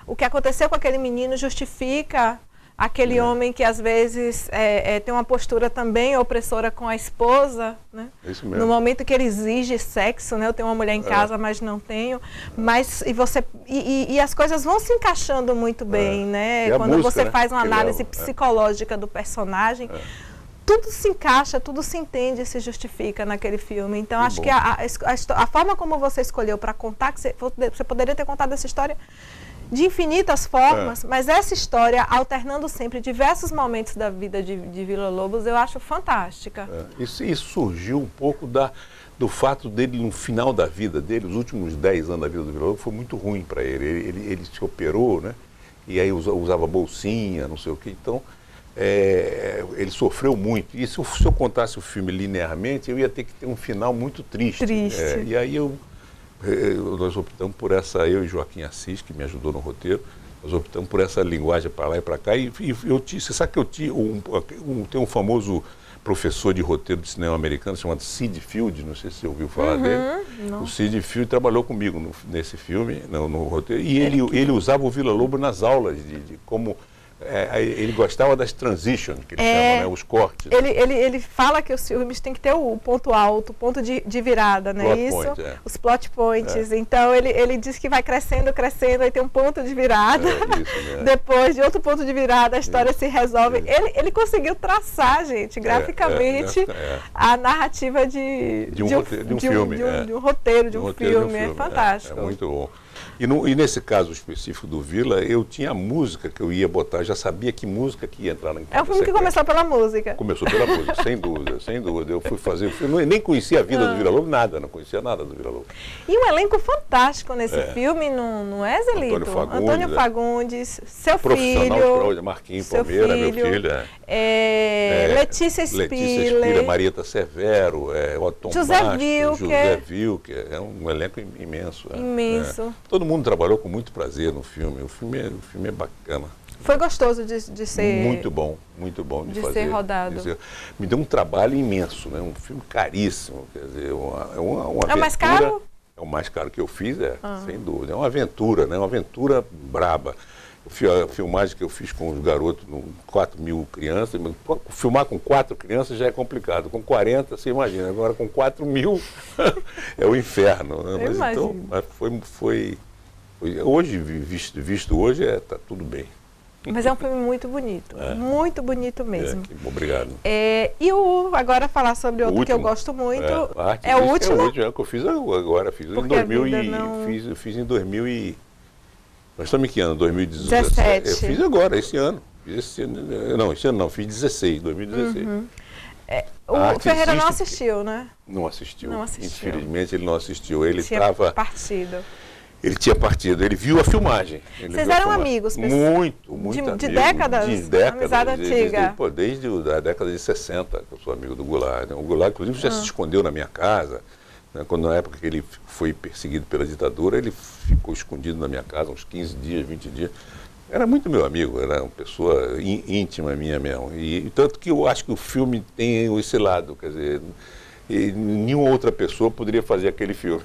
o que aconteceu com aquele menino justifica aquele homem que às vezes tem uma postura também opressora com a esposa, né? Isso mesmo. No momento que ele exige sexo, né? Eu tenho uma mulher em casa, mas não tenho. Mas e as coisas vão se encaixando muito bem, né? Quando música, você faz uma análise psicológica do personagem, tudo se encaixa, tudo se entende, se justifica naquele filme. Então acho que a forma como você escolheu para contar, que você poderia ter contado essa história de infinitas formas, mas essa história, alternando sempre diversos momentos da vida de Vila Lobos, eu acho fantástica. Isso surgiu um pouco do fato dele, no final da vida dele, os últimos 10 anos da vida do Vila Lobos, foi muito ruim para ele. Ele se operou, né? E aí usava bolsinha, não sei o que. Então, ele sofreu muito. E se eu contasse o filme linearmente, eu ia ter que ter um final muito triste. E aí eu nós optamos por essa, eu e Joaquim Assis, que me ajudou no roteiro, nós optamos por essa linguagem para lá e para cá. Você sabe que eu tem um famoso professor de roteiro de cinema americano chamado Sid Field, não sei se você ouviu falar dele. Não. O Sid Field trabalhou comigo nesse filme, no roteiro, e ele usava o Vila Lobo nas aulas de como... ele gostava das transitions, que ele chama, né? Os cortes. Ele fala que os filmes têm que ter o ponto alto, o ponto de virada, né? Plot Isso, point, os plot points. Então ele diz que vai crescendo, aí tem um ponto de virada. Isso, né? Depois de outro ponto de virada, a história se resolve. Ele conseguiu traçar, gente, graficamente, a narrativa de um filme. De um roteiro, de um filme. É fantástico. É muito bom. E nesse caso específico do Vila, eu tinha a música que eu ia botar, já sabia que música que ia entrar na É um filme que começou pela música. Começou pela música, sem dúvida, sem dúvida. Eu fui fazer, eu nem conhecia a vida do Vila Lobo, nada, não conhecia nada do Vila Lobo. E um elenco fantástico nesse filme, não é, Zelito? Antônio Fagundes, seu filho, Marquinhos Palmeira, meu filho. Letícia Spiller, Marieta Severo, Otton José Bastos, José Wilker, é um elenco imenso. Imenso. Todo mundo trabalhou com muito prazer no filme. O filme é bacana. Foi gostoso de ser... Muito bom de fazer. Ser rodado. Me deu um trabalho imenso, né? Um filme caríssimo. Quer dizer, uma aventura. É o mais caro? É o mais caro que eu fiz, sem dúvida. É uma aventura, né? Uma aventura braba. A filmagem que eu fiz com os garotos, 4.000 crianças, filmar com 4 crianças já é complicado. Com 40, você imagina. Agora com 4.000 é o inferno. Né? Foi hoje, visto hoje, tá tudo bem. Mas é um filme muito bonito. Muito bonito mesmo. Obrigado. Agora falar sobre outro que eu gosto muito. É o último? É o último, que eu fiz agora. Fiz em 2000 e... Nós estamos em que ano? 2017. Eu fiz agora, esse ano. Esse ano não, fiz 2016. O Ferreira não assistiu, né? Não assistiu. Infelizmente ele não assistiu. Ele tinha partido. Ele tinha partido, ele viu a filmagem. Vocês eram amigos? Muito de décadas? Amizade antiga? Desde a década de 60, que eu sou amigo do Goulart. O Goulart, inclusive, já se escondeu na minha casa. Quando, na época que ele foi perseguido pela ditadura, ele ficou escondido na minha casa uns 15 dias, 20 dias. Era muito meu amigo, era uma pessoa íntima minha mesmo. E tanto que eu acho que o filme tem esse lado, quer dizer, nenhuma outra pessoa poderia fazer aquele filme.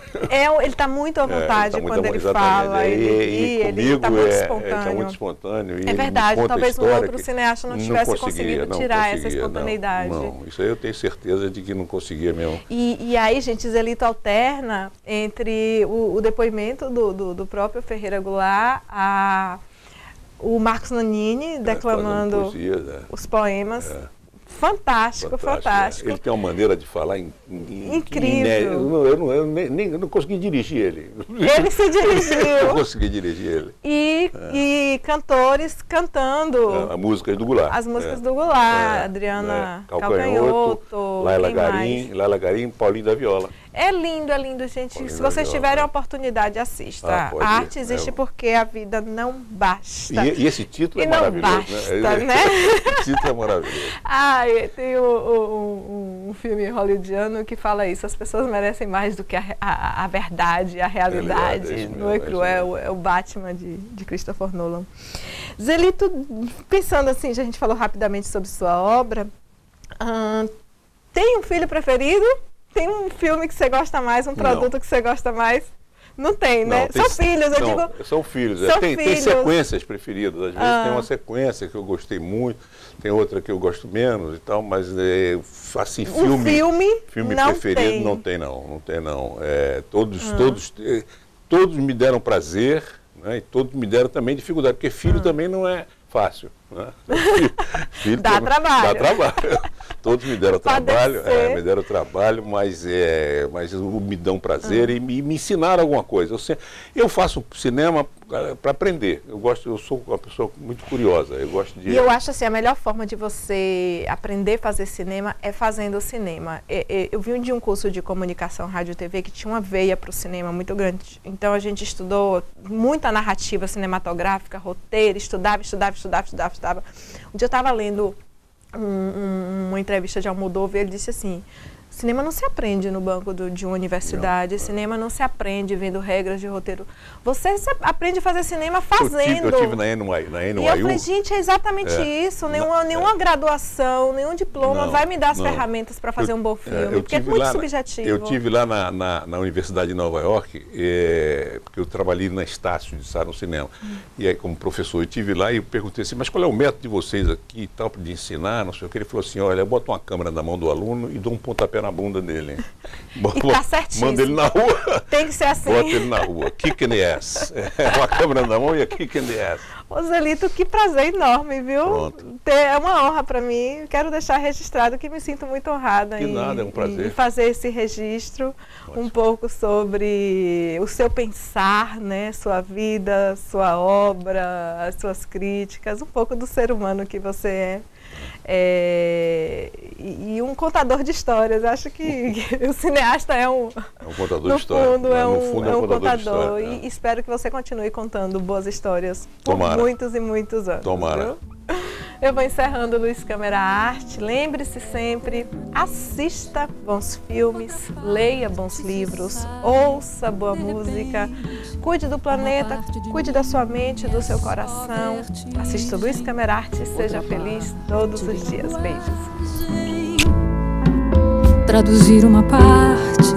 Ele está muito à vontade quando ele fala. Ele está muito espontâneo. Ele está muito espontâneo. É verdade, talvez um outro cineasta não tivesse conseguido tirar essa espontaneidade. Não, isso aí eu tenho certeza de que não conseguia mesmo. E aí, gente, Zelito alterna entre o depoimento do próprio Ferreira Goulart, o Marcos Nanini declamando poesia, os poemas. Fantástico. Ele tem uma maneira de falar incrível. Eu não consegui dirigir ele. Ele se dirigiu. Não consegui dirigir ele. E cantores cantando. As músicas do Goulart. As músicas do Goulart. Adriana Calcanhoto. Laila Garim, Paulinho da Viola. É lindo, gente. Paulinho, se vocês tiverem a oportunidade, assista. A arte existe porque a vida não basta. E esse título é maravilhoso. Basta, né? Esse título é maravilhoso. Tem um filme hollywoodiano que fala isso. As pessoas merecem mais do que a verdade, a realidade. Não é cruel. É o Batman de Christopher Nolan. Zelito, pensando assim, já a gente falou rapidamente sobre sua obra. Tem um filho preferido? Tem um filme que você gosta mais, um produto que você gosta mais? Não tem, né? São filhos, eu digo... São filhos. Tem sequências preferidas. Às vezes tem uma sequência que eu gostei muito, tem outra que eu gosto menos e tal, mas assim, filme preferido não tem não. Todos me deram prazer, né? E todos me deram também dificuldade, porque filho também não é fácil. Né? Filho dá trabalho. Dá trabalho. Todos me deram trabalho, mas me dão prazer e me ensinaram alguma coisa. Eu faço cinema para aprender. Eu sou uma pessoa muito curiosa. E eu acho assim, a melhor forma de você aprender a fazer cinema é fazendo cinema. Eu vim de um curso de comunicação, rádio e TV que tinha uma veia para o cinema muito grande. Então a gente estudou muita narrativa cinematográfica, roteiro, estudava. Um dia eu estava lendo uma entrevista de Almodóvar e ele disse assim: Cinema não se aprende no banco de uma universidade, cinema não se aprende vendo regras de roteiro. Você aprende a fazer cinema fazendo. Eu tive na NYU. E eu falei, gente, é exatamente isso. Nenhuma graduação, nenhum diploma vai me dar as ferramentas para fazer um bom filme, porque é muito subjetivo. Eu tive lá na Universidade de Nova York, porque eu trabalhei na Estácio de Sá no cinema. E aí, como professor, eu estive lá e eu perguntei assim, mas qual é o método de vocês aqui e tal, de ensinar, não sei o que. Ele falou assim, olha, eu boto uma câmera na mão do aluno e dou um pontapé na bunda dele. E tá certíssimo. Manda ele na rua. Tem que ser assim. Bota ele na rua. Kick in the ass. Uma câmera na mão e a kick in the ass. Ô Zelito, que prazer enorme, viu? Pronto. É uma honra para mim. Quero deixar registrado que me sinto muito honrada Que nada, é um prazer. em fazer esse registro. Ótimo. Um pouco sobre o seu pensar, né? Sua vida, sua obra, as suas críticas, um pouco do ser humano que você é. E um contador de histórias. Acho que o cineasta é um contador de história. No fundo é um contador. E espero que você continue contando boas histórias por muitos e muitos anos. Tomara. Viu? Eu vou encerrando Luiz Câmara Arte. Lembre-se sempre, assista bons filmes, leia bons livros, ouça boa música, cuide do planeta, cuide da sua mente, do seu coração. Assista Luiz Câmara Arte e seja feliz todos os dias. Beijos. Traduzir uma parte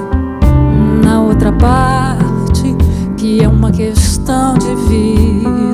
na outra parte, que é uma questão de vida.